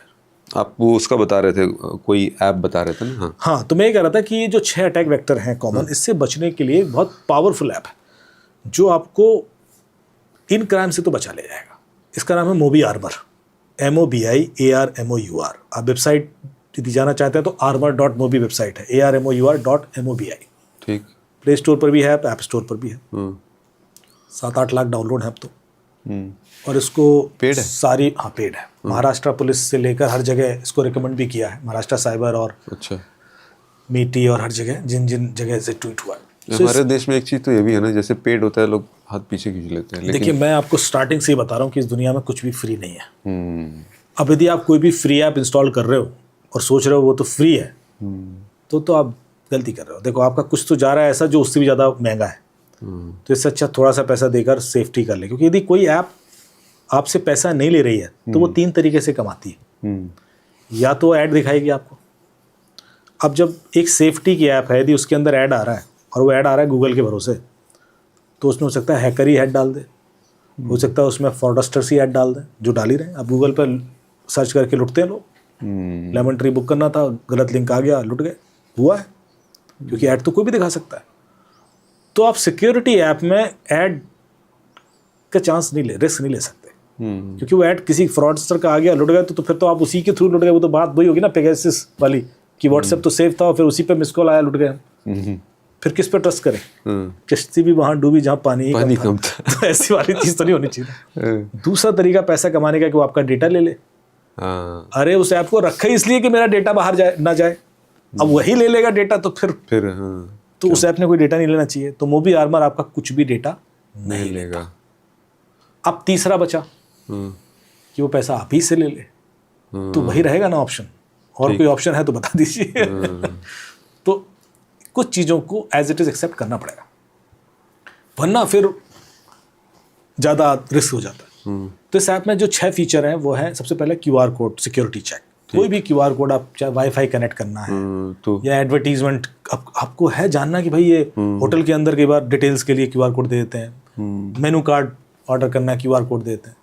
आप वो उसका बता रहे थे, कोई ऐप बता रहे थे ना? हाँ, तो मैं ये कह रहा था कि ये जो 6 अटैक वेक्टर हैं कॉमन, इससे बचने के लिए एक बहुत पावरफुल ऐप है जो आपको इन क्राइम से तो बचा ले जाएगा। इसका नाम है मोबी आर्मर, MOBIARMOUR। आप वेबसाइट यदि जाना चाहते हैं तो armor.mobi वेबसाइट है, ARMOUR.MOBI। ठीक। प्ले स्टोर पर भी है, ऐप स्टोर पर भी है। 7-8 लाख डाउनलोड है अब तो। और इसको पेड है सारी, हाँ पेड है। महाराष्ट्र पुलिस से लेकर हर जगह इसको रिकमेंड भी किया है, महाराष्ट्र साइबर और अच्छा मीटी और हर जगह, जिन जिन जगह से ट्वीट हुआ है। हमारे देश में एक चीज़ तो ये भी है ना, जैसे पेड होता है लोग हाथ पीछे खींच लेते हैं। देखिए, मैं आपको स्टार्टिंग से ही बता रहा हूँ कि इस दुनिया में कुछ भी फ्री नहीं है। अब यदि आप कोई भी फ्री ऐप इंस्टॉल कर रहे हो और सोच रहे हो वो तो फ्री है, तो आप गलती कर रहे हो। देखो, आपका कुछ तो जा रहा है ऐसा जो उससे भी ज़्यादा महंगा है, तो इससे अच्छा थोड़ा सा पैसा देकर सेफ्टी कर ले। क्योंकि यदि कोई ऐप आपसे पैसा नहीं ले रही है तो वो 3 तरीके से कमाती है। या तो ऐड दिखाएगी आपको। अब जब एक सेफ्टी की ऐप है, यदि उसके अंदर ऐड आ रहा है और वो ऐड आ रहा है गूगल के भरोसे, तो उसमें हो सकता है हैकर ही ऐड डाल दे, हो सकता है उसमें फ्रॉडस्टर्स ही ऐड डाल दें, जो डाल ही रहे हैं। अब गूगल पर सर्च करके लुटते हैं लोग। लेमन ट्री बुक करना था, गलत लिंक आ गया, लुट गए। हुआ है, क्योंकि ऐड तो कोई भी दिखा सकता है। तो आप सिक्योरिटी ऐप में ऐड का चांस नहीं ले, रिस्क नहीं ले सकते, क्योंकि वो ऐड किसी फ्रॉडस्टर का आ गया, लुट गए, तो फिर तो आप उसी के थ्रू लुट गए। वो तो बात वही होगी ना पेगासस वाली, कि व्हाट्सएप तो सेफ था और फिर उसी पे मिस कॉल आया, लुट गए। फिर किस पे ट्रस्ट करें? किश्ती भी वहां डूबी जहां पानी कम था। तो ऐसी वाली चीज तो नहीं होनी चाहिए। दूसरा तरीका पैसा कमाने का कि वो आपका डेटा ले ले। अरे उस ऐप को रखा ही इसलिए कि मेरा डेटा बाहर जाए ना जाए, अब वही ले लेगा डेटा, तो फिर तो उस ऐप ने कोई डेटा नहीं लेना चाहिए। तो मोबी आर्मर आपका कुछ भी डेटा नहीं लेगा। अब तीसरा बचा कि वो पैसा आप ही से ले ले। तो वही रहेगा ना ऑप्शन, और कोई ऑप्शन है तो बता दीजिए। तो कुछ चीज़ों को एज इट इज़ एक्सेप्ट करना पड़ेगा, वरना फिर ज़्यादा रिस्क हो जाता है। तो इस ऐप में जो 6 फीचर हैं वो है, सबसे पहले QR कोड सिक्योरिटी चेक। कोई भी QR कोड, आप चाहे वाईफाई कनेक्ट करना है तो या एडवर्टीजमेंट, आपको है जानना कि भाई ये होटल के अंदर कई बार डिटेल्स के लिए QR कोड दे देते हैं, मेनू कार्ड ऑर्डर करना है QR कोड देते हैं,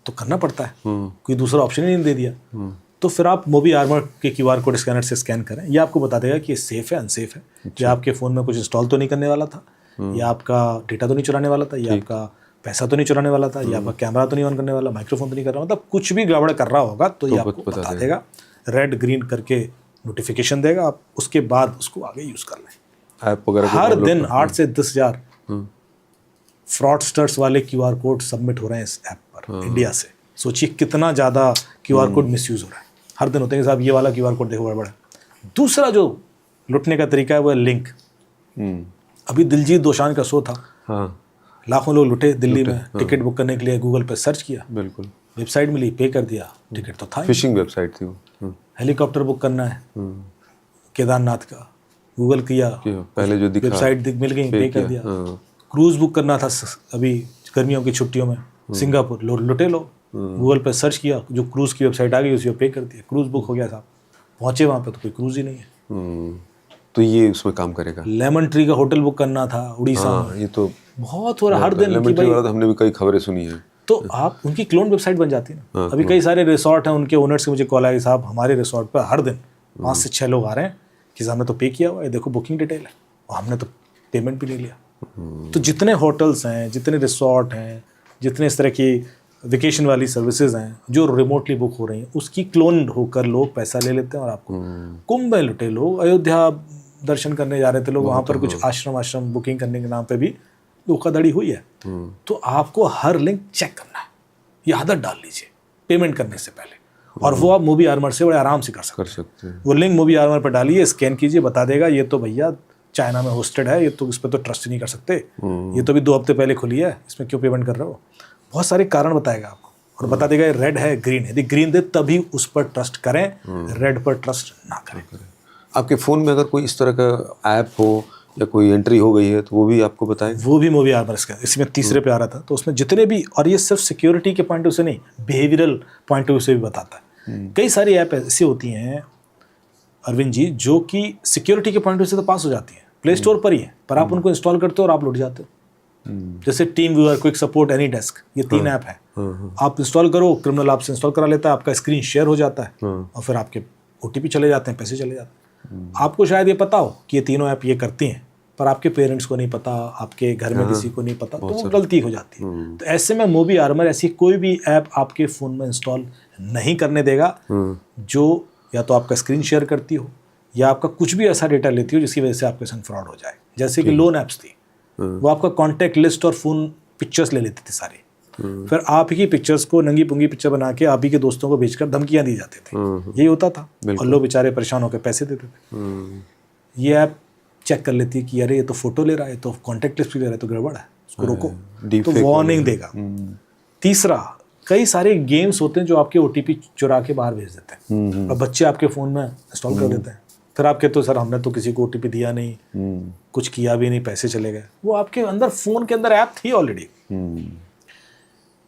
तो करना पड़ता है, कोई दूसरा ऑप्शन ही नहीं दे दिया। तो फिर आप मोबी आर्मर के QR कोड स्कैनर से स्कैन करें, ये आपको बता देगा कि ये सेफ है अनसेफ है, या आपके फ़ोन में कुछ इंस्टॉल तो नहीं करने वाला था, या आपका डेटा तो नहीं चुराने वाला था, या आपका पैसा तो नहीं चुराने वाला था, या आपका कैमरा तो नहीं ऑन करने वाला, माइक्रोफोन तो नहीं कर रहा, मतलब कुछ भी गड़बड़ कर रहा होगा तो ये आपको बता देगा, रेड ग्रीन करके नोटिफिकेशन देगा, आप उसके बाद उसको आगे यूज़ कर लें। ऐप वगैरह हर दिन 8 से 10,000 फ्रॉडस्टर्स वाले QR कोड सबमिट हो रहे हैं इस ऐप पर इंडिया से। सोचिए कितना ज़्यादा QR कोड मिसयूज़ हो रहा है, हर दिन होते हैं कि साहब ये वाला QR कोड देखो गड़बड़ है। दूसरा जो लुटने का तरीका है वो है लिंक। अभी दिलजीत दोसांझ का शो था, हाँ लाखों लोग लुटे दिल्ली में, टिकट बुक करने के लिए गूगल पे सर्च किया, बिल्कुल, वेबसाइट मिली, पे कर दिया, टिकट तो था ही। फिशिंग वेबसाइट थी वो। हेलीकॉप्टर बुक करना है केदारनाथ का, गूगल किया, पहले जो दिखा वेबसाइट मिल गई, पे कर दिया। क्रूज़ बुक करना था अभी गर्मियों की छुट्टियों में सिंगापुर, लुटे लो, गूगल पे सर्च किया, जो क्रूज़ की वेबसाइट आ गई उसी पर पे कर दिया, क्रूज़ बुक हो गया साहब। पहुँचे वहाँ पे तो कोई क्रूज़ ही नहीं है। तो ये उसमें काम करेगा। लेमन ट्री का होटल बुक करना था उड़ीसा में, ये तो बहुत हो रहा हर दिन लेमन ट्री वाला तो हमने भी कई खबरें सुनी है। तो आप उनकी क्लोन वेबसाइट बन जाती है ना। अभी कई सारे रिसोर्ट हैं, उनके ओनर से मुझे कॉल आया, साहब हमारे रिसोर्ट पर हर दिन 5 से 6 लोग आ रहे हैं कि साहब हमने तो पे किया हुआ है, देखो बुकिंग डिटेल है, और हमने तो पेमेंट भी नहीं लिया। तो जितने होटल्स हैं, जितने रिसोर्ट हैं, जितने इस तरह की वेकेशन वाली सर्विसेज हैं जो रिमोटली बुक हो रही हैं, उसकी क्लोन होकर लोग पैसा ले लेते हैं और आपको कुंभ में लुटे लोग। अयोध्या दर्शन करने जा रहे थे लोग, वहाँ पर कुछ आश्रम बुकिंग करने के नाम पे भी धोखाधड़ी हुई है। तो आपको हर लिंक चेक करना है, ये आदत डाल लीजिए पेमेंट करने से पहले, और वो आप मोबी आर्मर से बड़े आराम से कर सकते हैं। वो लिंक मोबी आर्मर पर डालिए, स्कैन कीजिए, बता देगा ये तो भैया चाइना में होस्टेड है, ये तो इस पर तो ट्रस्ट नहीं कर सकते, ये तो भी 2 हफ्ते पहले खुली है, इसमें क्यों पेमेंट कर रहे हो। बहुत सारे कारण बताएगा आपको, और बता देगा रेड है ग्रीन है, यदि ग्रीन दे तभी उस पर ट्रस्ट करें, रेड पर ट्रस्ट ना करें। आपके फ़ोन में अगर कोई इस तरह का ऐप हो या कोई एंट्री हो गई है तो वो भी आपको बताएं। वो भी मोबी आर्मर इसका, इसमें तीसरे पे आ रहा था, तो उसमें जितने भी, और ये सिर्फ सिक्योरिटी के पॉइंट ऑफ व्यू से नहीं, बिहेवियरल पॉइंट ऑफ व्यू से भी बताता है। कई सारी ऐप ऐसी होती हैं अरविंद जी जो कि सिक्योरिटी के पॉइंट ऑफ व्यू से तो पास हो जाती हैं, प्ले स्टोर पर ही है, पर आप उनको इंस्टॉल करते हो और आप लुट जाते हो। जैसे team viewer, quick support, any desk, ये 3 ऐप है। आप इंस्टॉल करो, क्रिमिनल आपसे इंस्टॉल करा लेता है, आपका स्क्रीन शेयर हो जाता है, और फिर आपके OTP चले जाते हैं, पैसे चले जाते हैं। आपको शायद ये पता हो कि ये तीनों ऐप ये करती हैं, पर आपके पेरेंट्स को नहीं पता, आपके घर में किसी को नहीं पता, तो वो गलती हो जाती है। तो ऐसे में मोबी आर्मर ऐसी कोई भी ऐप आपके फ़ोन में इंस्टॉल नहीं करने देगा जो या तो आपका स्क्रीन शेयर करती हो या आपका कुछ भी ऐसा डेटा लेती हो जिसकी वजह से आपके संग फ्रॉड हो जाए। जैसे कि लोन ऐप्स थी, वो आपका कॉन्टैक्ट लिस्ट और फ़ोन पिक्चर्स ले लेती थी सारी, फिर आप ही की पिक्चर्स को नंगी पुंगी पिक्चर बना के आप ही के दोस्तों को भेजकर धमकियां दी जाती थी। यही होता था, और लोग बेचारे परेशान होकर पैसे देते थे। ये ऐप चेक कर लेती है कि अरे ये तो फोटो ले रहा है, तो कॉन्टैक्ट लिस्ट भी ले रहा है, तो गड़बड़ है, उसको रोको, तो वार्निंग देगा। तीसरा, कई सारे गेम्स होते हैं जो आपके OTP चुरा के बाहर भेज देते हैं, और बच्चे आपके फ़ोन में इंस्टॉल कर देते हैं। फिर आप कहते हो सर हमने तो किसी को OTP दिया नहीं, कुछ किया भी नहीं, पैसे चले गए। वो आपके अंदर फ़ोन के अंदर ऐप थी ऑलरेडी।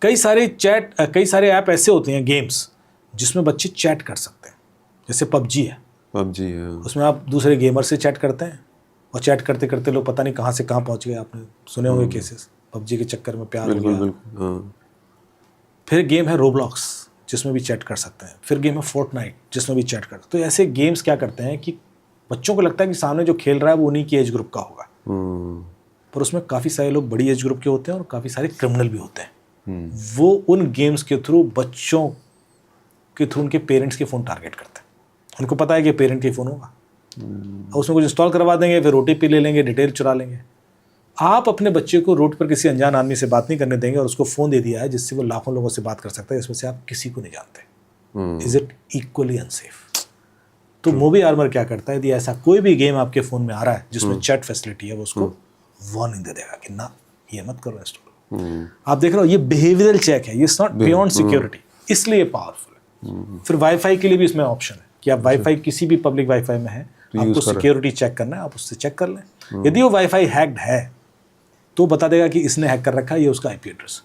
कई सारे ऐप ऐसे होते हैं गेम्स जिसमें बच्चे चैट कर सकते हैं, जैसे पबजी है, उसमें आप दूसरे गेमर से चैट करते हैं, और चैट करते करते लोग पता नहीं कहाँ से कहाँ पहुँच गए। आपने सुने होंगे केसेस, पबजी के चक्कर में प्यार हो गया। फिर गेम है रोब्लॉक्स जिसमें भी चैट कर सकते हैं, फिर गेम है फोर्टनाइट जिसमें भी चैट कर। तो ऐसे गेम्स क्या करते हैं कि बच्चों को लगता है कि सामने जो खेल रहा है वो उन्हीं की एज ग्रुप का होगा, पर उसमें काफ़ी सारे लोग बड़ी एज ग्रुप के होते हैं और काफ़ी सारे क्रिमिनल भी होते हैं। वो उन गेम्स के थ्रू बच्चों के थ्रू उनके पेरेंट्स के फ़ोन टारगेट करते हैं। उनको पता है कि पेरेंट के फ़ोन होगा, और उसमें कुछ इंस्टॉल करवा देंगे, फिर OTP ले लेंगे, डिटेल चुरा लेंगे। आप अपने बच्चे को रोड पर किसी अनजान आदमी से बात नहीं करने देंगे, और उसको फ़ोन दे दिया है जिससे वो लाखों लोगों से बात कर सकता है, इसमें से आप किसी को नहीं जानते। Is it equally unsafe? तो मोबी आर्मर क्या करता है, यदि ऐसा कोई भी गेम आपके फ़ोन में आ रहा है जिसमें चैट फैसिलिटी है, वो उसको वार्निंग दे देगा कि ना ये मत करो इंस्टॉल। आप देख रहे हो, ये बिहेवियरल चेक है, ये इट्स नॉट बियॉन्ड सिक्योरिटी, इसलिए पावरफुल है। फिर वाईफाई के लिए भी इसमें ऑप्शन है कि आप वाईफाई किसी भी पब्लिक वाईफाई में है, आपको सिक्योरिटी चेक करना है, आप उससे चेक कर लें। यदि वो वाईफाई हैक्ड है तो बता देगा कि इसने हैक कर रखा है, ये उसका आईपी एड्रेस,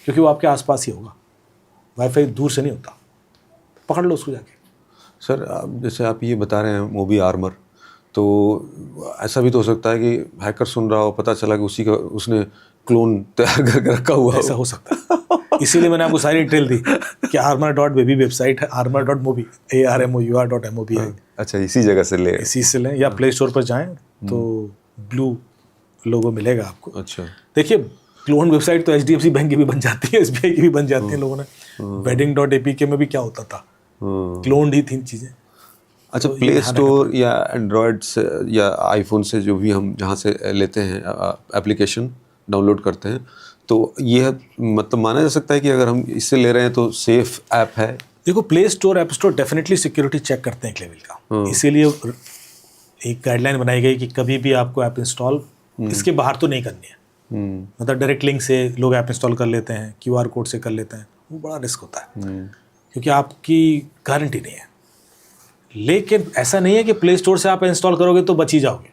क्योंकि वो आपके आसपास ही होगा, वाईफाई दूर से नहीं होता, पकड़ लो उसको जाके। सर जैसे आप ये बता रहे हैं मोबी आर्मर, तो ऐसा भी तो हो सकता है कि हैकर सुन रहा हो, पता चला कि उसी का उसने क्लोन तैयार करके रखा हुआ हो। ऐसा हो सकता है, इसीलिए मैंने आपको सारी डिटेल दी कि armor.baby वेबसाइट है, armor.mobi armor.mobi। अच्छा, इसी जगह से ले, इसी से लें, या प्ले स्टोर पर जाएं तो ब्लू लोगो मिलेगा आपको। अच्छा, देखिए क्लोन वेबसाइट तो HDFC बैंक की भी बन जाती है, SBI की भी बन जाती है। लोगों ने wedding.apk में भी क्या होता था, क्लोन्ड ही थी चीज़ें। अच्छा, प्ले स्टोर या एंड्रॉयड से या आईफोन से जो भी हम जहाँ से लेते हैं एप्लीकेशन डाउनलोड करते हैं, तो ये मतलब माना जा सकता है कि अगर हम इससे ले रहे हैं तो सेफ ऐप है? देखो play store app store definitely security check करते हैं एक लेवल का, इसीलिए एक गाइडलाइन बनाई गई कि कभी भी आपको ऐप इंस्टॉल इसके बाहर तो नहीं करनी है। मतलब डायरेक्ट लिंक से लोग ऐप इंस्टॉल कर लेते हैं, QR कोड से कर लेते हैं, वो बड़ा रिस्क होता है क्योंकि आपकी गारंटी नहीं है। लेकिन ऐसा नहीं है कि प्ले स्टोर से आप इंस्टॉल करोगे तो बच ही जाओगे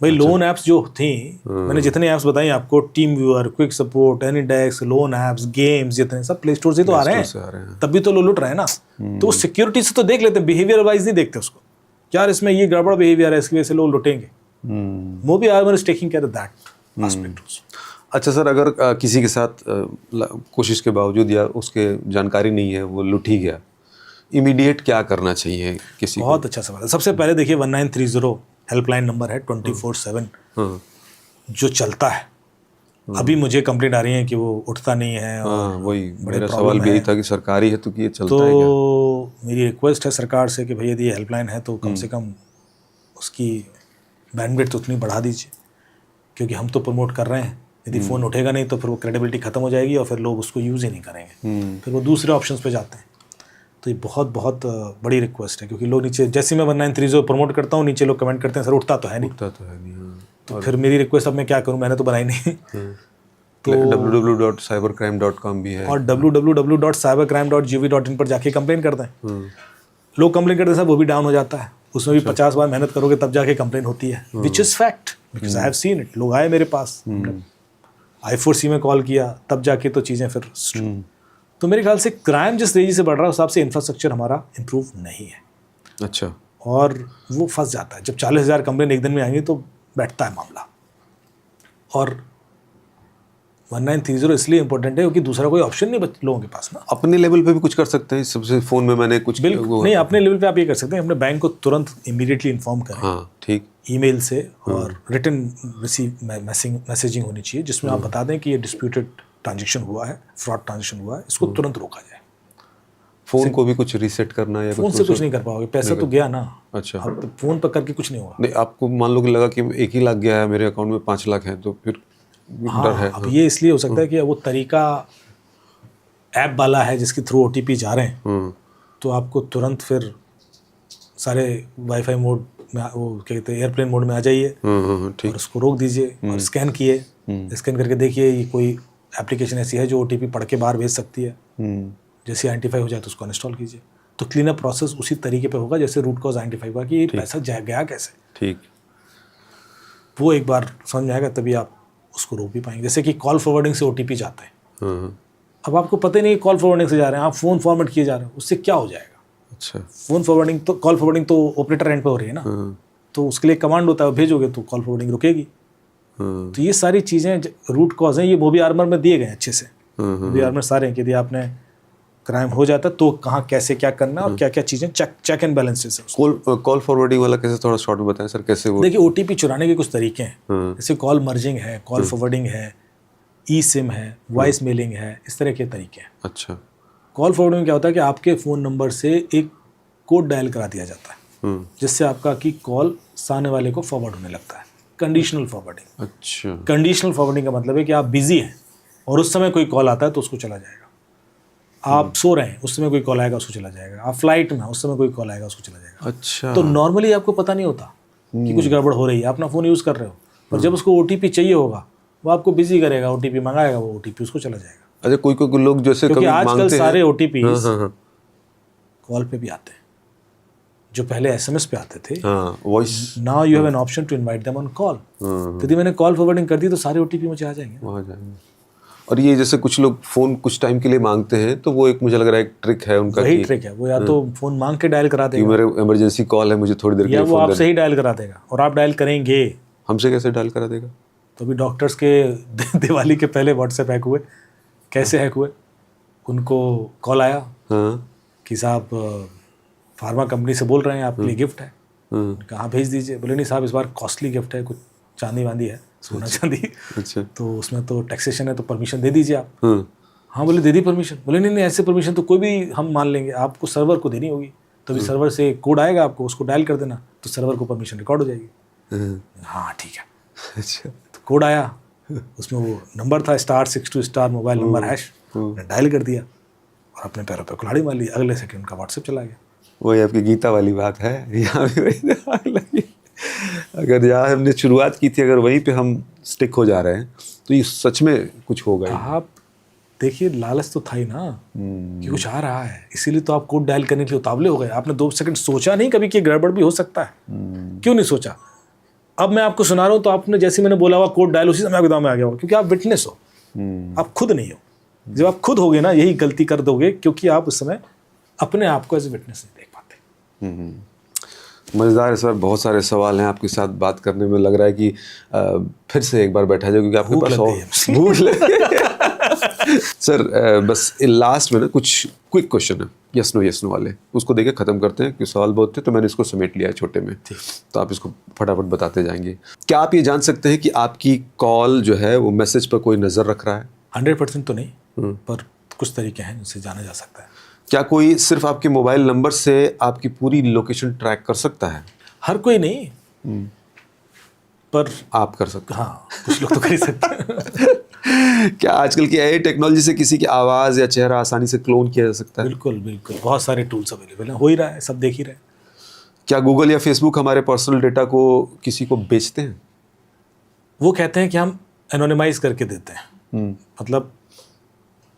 भाई। लोन ऐप्स जो थी, मैंने जितने ऐप्स बताई आपको, team viewer, quick support, AnyDesk, loan apps, games, जितने सब प्ले स्टोर से तो आ रहे हैं, तब भी तो लोग लुट रहे हैं ना। तो सिक्योरिटी से तो देख लेते हैं, बिहेवियर वाइज नहीं देखते उसको, यार इसमें ये गड़बड़ बिहेवियर है, इसकी वजह से लोग लुटेंगे। Mobi armour is taking care of that aspect also. अच्छा सर, अगर किसी के साथ कोशिश के बावजूद या उसके जानकारी नहीं है, वो लुट ही गया, इमीडिएट क्या करना चाहिए किसी को? बहुत अच्छा सवाल है। सबसे पहले देखिए 1930 हेल्पलाइन नंबर है 24/7 जो चलता है। अभी मुझे कंप्लेंट आ रही है कि वो उठता नहीं है। और वही मेरा सवाल भी यही था कि सरकारी है तो कि ये चलता है क्या? तो मेरी रिक्वेस्ट है सरकार से कि भाई यदि ये हेल्पलाइन है तो कम से कम उसकी बैंडविड्थ तो उतनी बढ़ा दीजिए, क्योंकि हम तो प्रमोट कर रहे हैं। यदि फ़ोन उठेगा नहीं तो फिर वो क्रेडिबिलिटी खत्म हो जाएगी और फिर लोग उसको यूज़ ही नहीं करेंगे, फिर वो दूसरे ऑप्शंस पे जाते हैं। तो ये बहुत बहुत बड़ी रिक्वेस्ट है, क्योंकि लोग नीचे, जैसे मैं 1930 प्रमोट करता हूँ, नीचे लोग कमेंट करते हैं सर उठता तो है नहीं। तो फिर मेरी रिक्वेस्ट अब मैं क्या करूँ, मैंने तो बनाई नहीं। तो www.cybercrime.com भी है, और www.cybercrime.gov.in पर जाके कंप्लेन करते हैं। लोग कंप्लेन करते हैं सर, वो भी डाउन हो जाता है, उसमें भी 50 बार मेहनत करोगे तब जाके कंप्लेन होती है, which is fact, because I have seen it. लोग आए मेरे पास, I4C में कॉल किया, तब जाके तो चीज़ें फिर। तो मेरे ख्याल से क्राइम जिस तेजी से बढ़ रहा है उस हिसाब से इंफ्रास्ट्रक्चर हमारा इम्प्रूव नहीं है। अच्छा, और वो फंस जाता है। जब 40,000 कंप्लेन एक दिन में आएंगे तो बैठता है मामला। और 1930 इसलिए इंपॉर्टेंट है क्योंकि दूसरा कोई ऑप्शन नहीं लोगों के पास ना। अपने लेवल पे भी कुछ कर सकते हैं सबसे, फ़ोन में मैंने कुछ बिल्कुल नहीं, अपने लेवल पे आप ये कर सकते हैं, अपने बैंक को तुरंत इमीडिएटली इन्फॉर्म करें। हाँ ठीक, ईमेल से, और रिटन मैसेजिंग होनी चाहिए जिसमें आप बता दें कि ये डिस्प्यूटेड ट्रांजैक्शन हुआ है, फ्रॉड ट्रांजैक्शन हुआ है, इसको तुरंत रोका जाए। फ़ोन को भी कुछ रीसेट करना या फ़ोन से कुछ नहीं कर पाओगे, पैसा तो गया ना। अच्छा, अब फ़ोन पर करके कुछ नहीं होगा। नहीं, आपको मान लो कि लगा कि 1 ही लाख गया है, मेरे अकाउंट में 5 लाख है, तो फिर डर है। अब ये इसलिए हो सकता है कि वो तरीका ऐप वाला है जिसके थ्रू OTP जा रहे हैं, तो आपको तुरंत फिर सारे वाईफाई मोड में, वो क्या कहते हैं, एयरप्लेन मोड में आ जाइए ठीक, और उसको रोक दीजिए और स्कैन किए, स्कैन करके देखिए ये कोई एप्लीकेशन ऐसी है जो OTP पढ़ के बाहर भेज सकती है। जैसे आइडेंटिफाई हो जाए तो उसको इंस्टॉल कीजिए। तो क्लीन अप प्रोसेस उसी तरीके पे होगा जैसे रूट कॉज आइडेंटिफाई हुआ कि ये पैसा गया कैसे। ठीक, वो एक बार समझ में आएगा तभी आप उसको रोक भी पाएंगे। जैसे कि कॉल फॉरवर्डिंग से OTP जाता है, अब आपको पता ही नहीं कॉल फॉरवर्डिंग से जा रहे हैं, आप फ़ोन फॉर्मेट किए जा रहे हैं, उससे क्या हो जाएगा। अच्छा, फ़ोन फॉरवर्डिंग तो, कॉल फॉरवर्डिंग तो ऑपरेटर एंड पे हो रही है ना, तो उसके लिए कमांड होता है, भेजोगे तो कॉल फॉरवर्डिंग रुकेगी। तो ये सारी चीज़ें रूट कॉज हैं, ये मोबी आर्मर में दिए गए अच्छे से। मोबी आर्मर सारे हैं कि यदि आपने क्राइम हो जाता है तो कहाँ कैसे क्या करना है और क्या क्या चीज़ें चेक एंड बैलेंसेस है। कॉल फॉरवर्डिंग वाला कैसे, थोड़ा शॉर्ट में बताएं सर कैसे वो? देखिए OTP चुराने के कुछ तरीके हैं, जैसे कॉल मर्जिंग है, कॉल फॉरवर्डिंग है, eSIM है, वॉइस मेलिंग है, इस तरह के तरीके हैं। अच्छा, कॉल फॉरवर्डिंग में क्या होता है कि आपके फ़ोन नंबर से एक कोड डायल करा दिया जाता है जिससे आपका की कॉल सामने वाले को फॉरवर्ड होने लगता है, कंडीशनल फॉरवर्डिंग। अच्छा, कंडीशनल फॉरवर्डिंग का मतलब है कि आप बिजी हैं और उस समय कोई कॉल आता है तो उसको चला जाएगा। आप सो रहे हैं, उस समय कोई कॉल आएगा, उसको चला जाएगा। आप फ्लाइट में, उस समय कोई कॉल आएगा, उसको चला जाएगा। अच्छा, तो नॉर्मली आपको पता नहीं होता कि कुछ गड़बड़ हो रही है, अपना फ़ोन यूज़ कर रहे हो, पर जब उसको OTP चाहिए होगा वो आपको बिजी करेगा, OTP मंगाएगा, वो OTP उसको चला जाएगा। अच्छा, कोई लोग जैसे क्योंकि कभी आजकल मांगते सारे हैं, OTP कॉल पे भी आते हैं। जो पहले एसएमएस पे आते थे, हाँ, voice now you have an option to invite them on call. यदि मैंने कॉल फॉरवर्डिंग कर दी तो सारे ओटीपी मुझे आ जाएंगे। वहाँ जाएंगे। और ये जैसे कुछ लोग फ़ोन कुछ टाइम के लिए मांगते हैं, तो वो एक मुझे लग रहा है एक ट्रिक है उनका वही कि ट्रिक है, वो या तो फ़ोन मांग के डायल करा देगा, मेरे इमरजेंसी कॉल है, मुझे थोड़ी देर के या लिए वो फ़ोन आपसे ही डायल करा देगा और आप डायल करेंगे। हमसे कैसे डायल करा देगा? तो अभी डॉक्टर्स के दिवाली के पहले व्हाट्सएप हैक हुए। कैसे हैक हुए? उनको कॉल आया हाँ, कि साहब फार्मा कंपनी से बोल रहे हैं, आपके लिए गिफ्ट है। कहाँ भेज दीजिए? बोले नहीं साहब, इस बार कॉस्टली गिफ्ट है, कुछ चांदी वांदी है, सोना चांदी, अच्छा, तो उसमें तो टैक्सेशन है, तो परमिशन दे दीजिए आप। हाँ, हाँ बोले दे दी परमिशन। बोले नहीं नहीं, ऐसे परमिशन तो कोई भी हम मान लेंगे, आपको सर्वर को देनी होगी। तो अभी सर्वर से कोड आएगा आपको, उसको डायल कर देना, तो सर्वर को परमिशन रिकॉर्ड हो जाएगी। हाँ ठीक है। अच्छा, तो कोड आया, उसमें वो नंबर था *62* मोबाइल नंबर हैश, डायल कर दिया और अपने पैरों पे कुल्हाड़ी मार ली। अगले सेकंड उनका व्हाट्सएप चला गया। वही आपकी गीता वाली बात है, यहाँ भी वही आग लगी। अगर यहाँ हमने शुरुआत की थी, अगर वहीं पे हम स्टिक हो जा रहे हैं, तो ये सच में कुछ होगा ही। आप देखिए, लालच तो था ही ना कि कुछ आ रहा है, इसीलिए तो आप कोड डायल करने के लिए उतावले हो गए। आपने 2 सेकंड सोचा नहीं कभी कि गड़बड़ भी हो सकता है? क्यों नहीं सोचा? अब मैं आपको सुना रहा हूँ तो आपने, जैसे मैंने बोला हुआ कोड डायल, उसी समय आपके दिमाग में आ गया होगा, क्योंकि आप विटनेस हो, आप खुद नहीं हो। जब आप खुद होगे ना, यही गलती कर दोगे, क्योंकि आप उस समय अपने आप को एज ए विटनेस नहीं देख पाते। मज़ेदार है सर, बहुत सारे सवाल हैं आपके साथ बात करने में। लग रहा है कि फिर से एक बार बैठा जाए, क्योंकि आपके पास और भूख लगी सर। बस लास्ट में ना कुछ क्विक क्वेश्चन है, यस नो वाले, उसको देके ख़त्म करते हैं, क्योंकि सवाल बहुत थे तो मैंने इसको समेट लिया है छोटे में, तो आप इसको फटाफट बताते जाएंगे। क्या आप ये जान सकते हैं कि आपकी कॉल जो है वो मैसेज पर कोई नज़र रख रहा है? 100% तो नहीं, पर कुछ तरीके हैं जिनसे जाना जा सकता है। क्या कोई सिर्फ आपके मोबाइल नंबर से आपकी पूरी लोकेशन ट्रैक कर सकता है? हर कोई नहीं, पर आप कर सकते हैं। हाँ, कुछ लोग तो कर ही सकते हैं। क्या आजकल की एआई टेक्नोलॉजी से किसी की आवाज़ या चेहरा आसानी से क्लोन किया जा सकता है? बिल्कुल बिल्कुल, बहुत सारे टूल्स अवेलेबल हैं, हो ही रहा है, सब देख ही रहे हैं। क्या गूगल या फेसबुक हमारे पर्सनल डेटा को किसी को बेचते हैं? वो कहते हैं कि हम एनोनिमाइज करके देते हैं। मतलब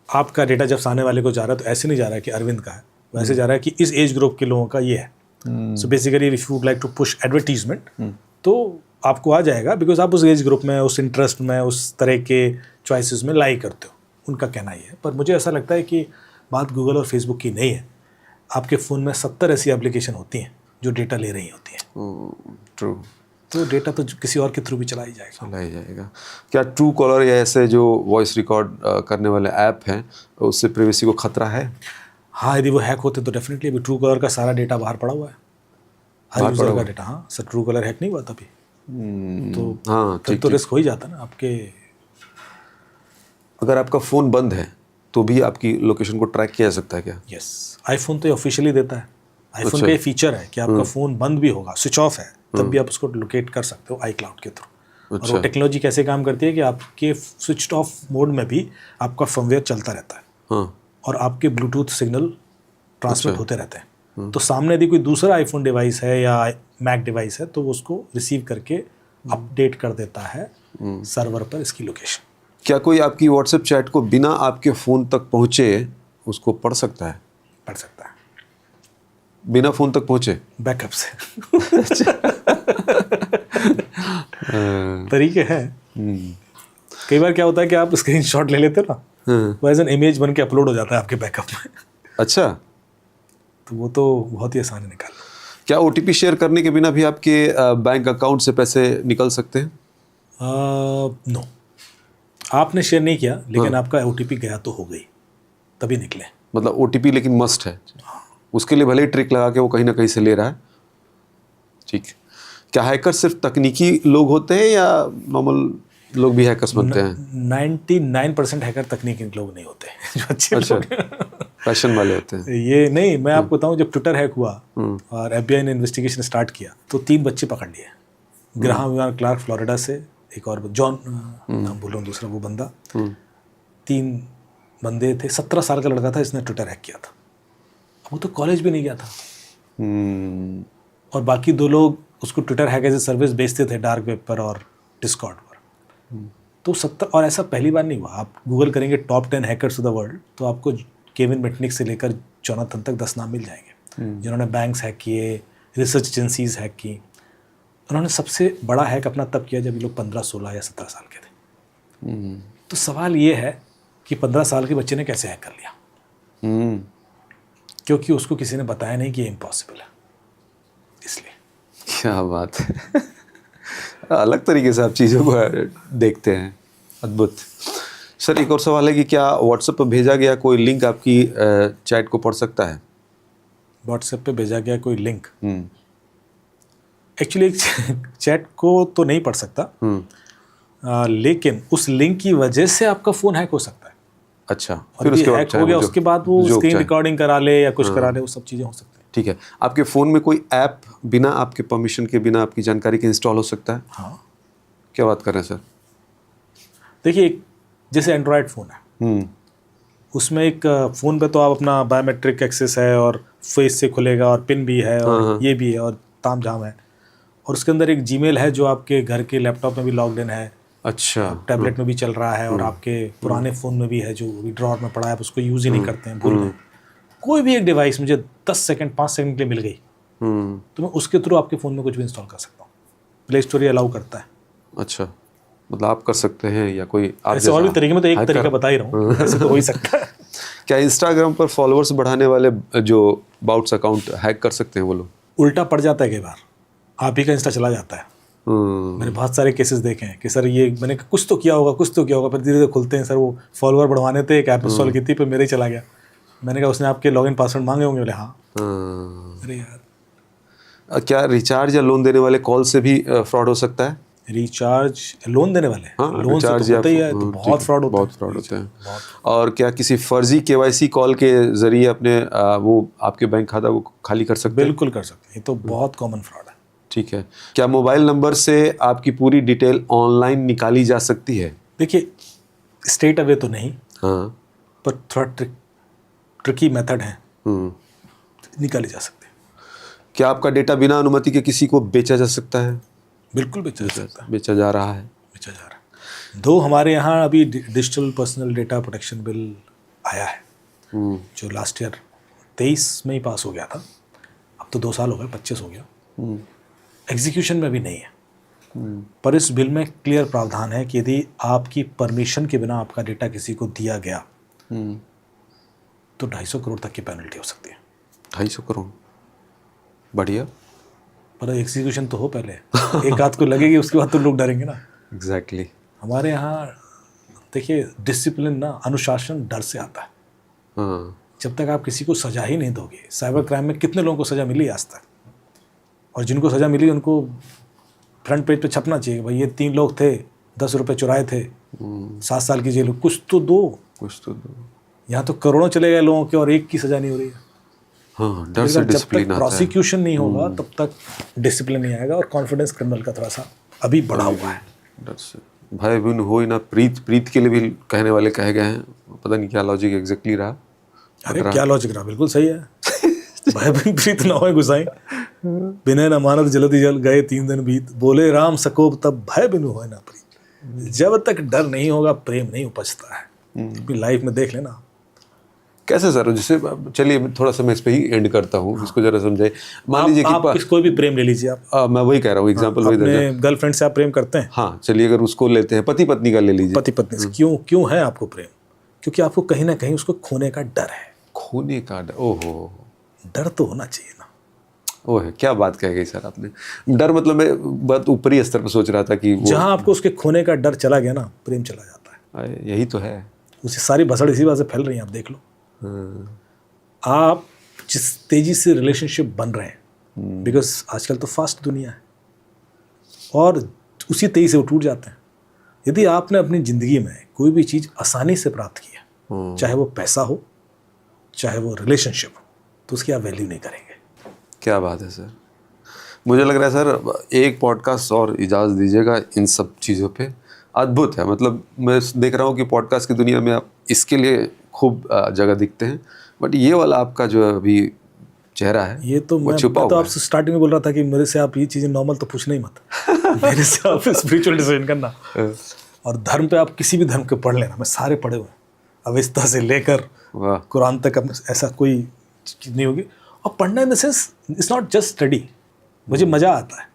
आपका डेटा जब सामने वाले को जा रहा है, तो ऐसे नहीं जा रहा है कि अरविंद का है, वैसे जा रहा है कि इस एज ग्रुप के लोगों का ये है। So basically if you would like to push advertisement, तो आपको आ जाएगा, बिकॉज आप उस एज ग्रुप में, उस इंटरेस्ट में, उस तरह के चॉइसेस में लाई करते हो। उनका कहना ही है, पर मुझे ऐसा लगता है कि बात गूगल और फेसबुक की नहीं है। आपके फ़ोन में 70 ऐसी एप्लीकेशन होती हैं जो डेटा ले रही होती हैं। ट्रू। तो डेटा तो किसी और के थ्रू भी चला ही जाएगा। चला ही जाएगा। क्या ट्रू कॉलर या ऐसे जो वॉइस रिकॉर्ड करने वाले ऐप हैं, उससे प्राइवेसी को खतरा है? हाँ, यदि वो हैक होते तो डेफिनेटली। अभी ट्रू कॉलर का सारा डेटा बाहर पड़ा हुआ है, हर यूज़र का डेटा। हाँ सर, ट्रू कॉलर हैक नहीं हुआ तभी, तो हाँ, तब तो रिस्क हो ही जाता ना आपके। अगर आपका फ़ोन बंद है तो भी आपकी लोकेशन को ट्रैक किया जा सकता है क्या? यस, आईफोन तो ऑफिशियली देता है। आईफोन का ये फीचर है कि आपका फ़ोन बंद भी होगा, स्विच ऑफ है, तब भी आप उसको लोकेट कर सकते हो iCloud के थ्रू। और वो टेक्नोलॉजी कैसे काम करती है कि आपके स्विच ऑफ मोड में भी आपका फर्मवेयर चलता रहता है। हाँ, और आपके ब्लूटूथ सिग्नल ट्रांसमिट होते रहते हैं। तो सामने यदि कोई दूसरा आईफोन डिवाइस है या मैक डिवाइस है, तो वो उसको रिसीव करके अपडेट कर देता है सर्वर पर इसकी लोकेशन। क्या कोई आपकी व्हाट्सएप चैट को बिना आपके फ़ोन तक पहुँचे उसको पढ़ सकता है? पढ़ सकता है, बिना फ़ोन तक पहुँचे? बैकअप से। तरीके हैं। कई बार क्या होता है कि आप स्क्रीनशॉट ले लेते हो ना, वो एज एन इमेज बन के अपलोड हो जाता है आपके बैकअप में। अच्छा, तो वो तो बहुत ही आसान है निकालना। क्या ओटीपी शेयर करने के बिना भी आपके बैंक अकाउंट से पैसे निकल सकते हैं? नो, आपने शेयर नहीं किया, लेकिन आपका ओटीपी गया तो हो गई, तभी निकले। मतलब ओटीपी लेकिन मस्ट है, उसके लिए भले ही ट्रिक लगा के वो कहीं ना कहीं से ले रहा है। ठीक। क्या हैकर सिर्फ तकनीकी लोग होते हैं या नॉर्मल लोग भी हैकर्स बनते हैं? 99% हैकर तकनीकी लोग नहीं होते जो अच्छे लोग हैं। पैशन वाले होते हैं। ये नहीं, मैं आपको बताऊं, जब ट्विटर हैक हुआ और एफबीआई ने इन्वेस्टिगेशन स्टार्ट किया, तो 3 बच्चे पकड़ लिए। ग्राहम क्लार्क फ्लोरिडा से, एक और जॉन, नाम भूल रहा हूं दूसरा वो बंदा। 3 बंदे थे। 17 साल का लड़का था, इसने ट्विटर हैक किया था। वो तो कॉलेज भी नहीं गया था। और बाकी 2 लोग उसको Twitter hack as a service बेचते थे डार्क वेब पर और डिस्कॉर्ड पर। तो 70, और ऐसा पहली बार नहीं हुआ। आप गूगल करेंगे top 10 hackers of the world, तो आपको केविन मिटनिक से लेकर जोनाथन तक 10 नाम मिल जाएंगे। जिन्होंने बैंक्स हैक किए, रिसर्च एजेंसीज हैक की, उन्होंने सबसे बड़ा हैक अपना तब किया जब ये लोग 15, 16 या 17 साल के थे। तो सवाल ये है कि 15 साल के बच्चे ने कैसे हैक कर लिया, क्योंकि उसको किसी ने बताया नहीं कि ये इम्पॉसिबल है, इसलिए। क्या बात है। अलग तरीके से आप चीज़ों को देखते हैं, अद्भुत। सर एक और सवाल है कि क्या व्हाट्सएप पर भेजा गया कोई लिंक आपकी चैट को पढ़ सकता है? व्हाट्सएप पे भेजा गया कोई लिंक एक्चुअली चैट को तो नहीं पढ़ सकता, लेकिन उस लिंक की वजह से आपका फ़ोन हैक हो सकता है। अच्छा, और फिर उसके बाद हैक हो गया, उसके बाद वो स्क्रीन रिकॉर्डिंग करा ले या कुछ करा ले, वो सब चीज़ें हो सकती हैं। ठीक है। आपके फ़ोन में कोई ऐप बिना आपके परमिशन के, बिना आपकी जानकारी के इंस्टॉल हो सकता है? हाँ, क्या बात कर रहे हैं सर? देखिए जैसे एंड्रॉयड फ़ोन है, उसमें एक फ़ोन पे तो आप अपना बायोमेट्रिक एक्सेस है और फेस से खुलेगा और पिन भी है और ये भी है और ताम झाम है, और उसके अंदर एक जीमेल है जो आपके घर के लैपटॉप में भी लॉग्ड इन है, अच्छा, टैबलेट में भी चल रहा है, और आपके पुराने फ़ोन में भी है जो ड्रॉअर में पड़ा है, आप उसको यूज़ ही नहीं करते हैं, भूल गए। कोई भी एक डिवाइस मुझे 10 सेकंड 5 सेकंड के लिए मिल गई तो मैं उसके थ्रू आपके फ़ोन में कुछ भी इंस्टॉल कर सकता हूँ। प्ले स्टोर ये अलाउ करता है। अच्छा, मतलब आप कर सकते हैं या कोई आप ऐसे और भी तरीके में, तो एक तरीका बता ही रहा हूँ, ऐसे तो हो ही सकता है। क्या इंस्टाग्राम पर फॉलोअर्स बढ़ाने वाले जो बाउट्स अकाउंट हैक कर सकते हैं वो लोग? उल्टा पड़ जाता है कई बार, आप ही का इंस्टा चला जाता है। मैंने बहुत सारे केसेस देखे हैं कि सर ये मैंने कुछ तो किया होगा, फिर धीरे धीरे खुलते हैं, सर वो फॉलोअर बढ़वाने थे, एक ऐप इंस्टॉल की थी, पर मेरे ही चला गया। मैंने कहा उसने आपके लॉगिन पासवर्ड मांगे होंगे? बोले हाँ। अरे यार, क्या रिचार्ज या लोन देने वाले कॉल से भी फ्रॉड हो सकता है? रिचार्ज, लोन देने वाले, लोन से तो होता ही है, तो बहुत फ्रॉड होते हैं। और क्या किसी फर्जी केवाईसी कॉल के जरिए अपने वो आपके बैंक खाता को खाली कर सकते हैं? बिल्कुल कर सकते हैं, ये तो बहुत कॉमन फ्रॉड है। ठीक है। क्या मोबाइल नंबर से आपकी पूरी डिटेल ऑनलाइन निकाली जा सकती है? देखिए स्ट्रेट अवे तो नहीं, हाँ, पर थोड़ा ट्रिकी मेथड है, निकाली जा सकती है। क्या आपका डेटा बिना अनुमति के किसी को बेचा जा सकता है? बिल्कुल बेचा जा सकता है, बेचा जा रहा है। बेचा जा रहा है। दो हमारे यहाँ अभी digital personal data protection bill आया है, जो लास्ट ईयर 23 में ही पास हो गया था, अब तो 2 साल हो गए, 25 हो गया। एग्जीक्यूशन में भी नहीं है, पर इस बिल में क्लियर प्रावधान है कि यदि आपकी परमिशन के बिना आपका डेटा किसी को दिया गया तो 250 करोड़ तक की पेनल्टी हो सकती है। 250 करोड़, बढ़िया। पर एग्जीक्यूशन तो हो पहले, एक आध को लगेगी, उसके बाद तो लोग डरेंगे ना। एग्जैक्टली। हमारे यहाँ देखिए डिसिप्लिन ना, अनुशासन डर से आता है। हाँ, जब तक आप किसी को सजा ही नहीं दोगे, साइबर क्राइम में कितने लोगों को सजा मिली आज तक, और जिनको सजा मिली उनको फ्रंट पेज पे छपना चाहिए, भाई ये 3 लोग थे, 10 रुपये चुराए थे, 7 साल की जेल, कुछ तो दो। यहाँ तो करोड़ों चले गए लोगों के और एक की सजा नहीं हो रही है। हाँ, डर से डिसिप्लिन आता है। प्रोसिक्यूशन नहीं होगा तब तक डिसिप्लिन नहीं आएगा, और कॉन्फिडेंस क्रिमिनल का थोड़ा सा अभी बढ़ा हुआ है। डर से भय बिन होई ना प्रीत, प्रीत के लिए भी कहने वाले कहे गए हैं, पता नहीं क्या लॉजिक एग्जैक्टली रहा। अरे क्या लॉजिक रहा, बिल्कुल सही है। भय बिन प्रीत न होए गुसाई, बिने न मानत जलती जल गए 3 दिन बीत, बोले राम सकोब तब भय बिन होए ना प्रीत। जब तक डर नहीं होगा प्रेम नहीं उपजता है। अपनी लाइफ में देख लेना। कैसे सर, जैसे चलिए थोड़ा सा मैं इस पे ही एंड करता हूँ, इसको जरा समझाइए। मान लीजिए कि कोई भी प्रेम ले लीजिए आप, मैं वही कह रहा हूँ, एग्जांपल वही दे रहा हूँ। गर्लफ्रेंड से आप प्रेम करते हैं? हाँ, चलिए अगर उसको लेते हैं, पति पत्नी का ले लीजिए। पति पत्नी से क्यों है आपको प्रेम? क्योंकि आपको कहीं ना कहीं उसको खोने का डर है। खोने का डर? ओहो, डर तो होना चाहिए ना। ओह, क्या बात कह गई सर आपने। डर मतलब मैं बहुत ऊपरी स्तर पर सोच रहा था कि जहाँ आपको उसके खोने का डर चला गया ना, प्रेम चला जाता है। यही तो है। उसे सारी भसड़ इसी बात से फैल रही है, आप देख लो। आप जिस तेजी से रिलेशनशिप बन रहे हैं, बिकॉज आजकल तो फास्ट दुनिया है, और उसी तेजी से वो टूट जाते हैं। यदि आपने अपनी ज़िंदगी में कोई भी चीज़ आसानी से प्राप्त की है, चाहे वो पैसा हो, चाहे वो रिलेशनशिप हो, तो उसकी आप वैल्यू नहीं करेंगे। क्या बात है सर। मुझे लग रहा है सर एक पॉडकास्ट और इजाज़त दीजिएगा इन सब चीज़ों पे। अद्भुत है, मतलब मैं देख रहा हूँ कि पॉडकास्ट की दुनिया में आप इसके लिए खूब जगह दिखते हैं, बट ये वाला आपका जो अभी चेहरा है, ये तो मैं तो आपसे स्टार्टिंग में बोल रहा था कि मेरे से आप ये चीज़ें नॉर्मल तो पूछना ही मत। मेरे से आप स्पिरिचुअल डिसीजन करना, और धर्म पे आप किसी भी धर्म के पढ़ लेना, मैं सारे पढ़े हुए हैं, अवेस्ता से लेकर कुरान तक, ऐसा कोई चीज़ नहीं होगी। और पढ़ना in the sense it's not just study, मुझे मज़ा आता है।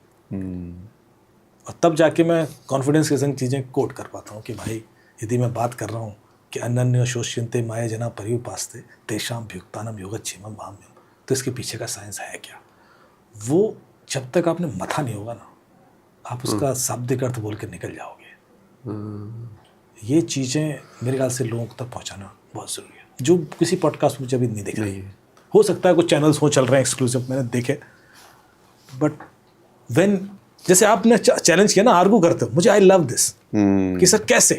और तब जाके मैं कॉन्फिडेंस के संग चीज़ें कोट कर पाता हूँ कि भाई यदि मैं बात कर रहा हूँ कि अनन्य शोष्यन्ते माया जना पर्युपास्ते तेषां भुक्तानम योगक्षेमम भाम्यम, तो इसके पीछे का साइंस है क्या, वो जब तक आपने मथा नहीं होगा ना, आप उसका शाब्दिक अर्थ बोल के निकल जाओगे। ये चीज़ें मेरे ख्याल से लोगों तक पहुँचाना बहुत ज़रूरी है, जो किसी पॉडकास्ट में मुझे अभी नहीं दिख रही है। हो सकता है कुछ चैनल्स हो चल रहे हैं एक्सक्लूसिव, मैंने देखे, बट व्हेन जैसे आपने चैलेंज किया ना, आर्गू करते हो, मुझे आई लव दिस कि सर कैसे,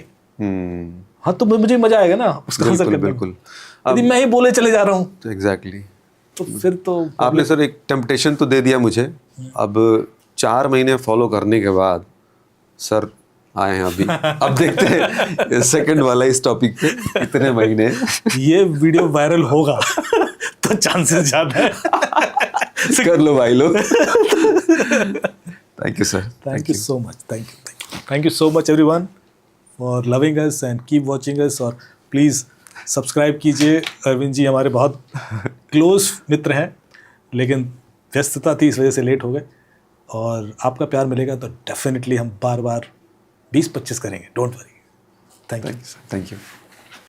हाँ तो मुझे मजा आएगा ना उसका आंसर करने में। बिल्कुल। यदि मैं ही बोले चले जा रहा हूँ एग्जैक्टली, तो फिर तो आपने सर एक टेम्पटेशन तो दे दिया मुझे। अब 4 महीने फॉलो करने के बाद सर आए हैं अभी, अब देखते हैं सेकंड वाला इस टॉपिक पे कितने महीने ये वीडियो वायरल होगा तो चांसेस ज्यादा है। कर लो भाई लोग। Thank you sir, thank you so much, thank you so much everyone for loving us and keep watching us. और प्लीज़ सब्सक्राइब कीजिए। अरविंद जी हमारे बहुत क्लोज मित्र हैं, लेकिन व्यस्तता थी इस वजह से लेट हो गए, और आपका प्यार मिलेगा तो डेफिनेटली हम बार बार 20-25 करेंगे, don't worry. Thank you. Thank you.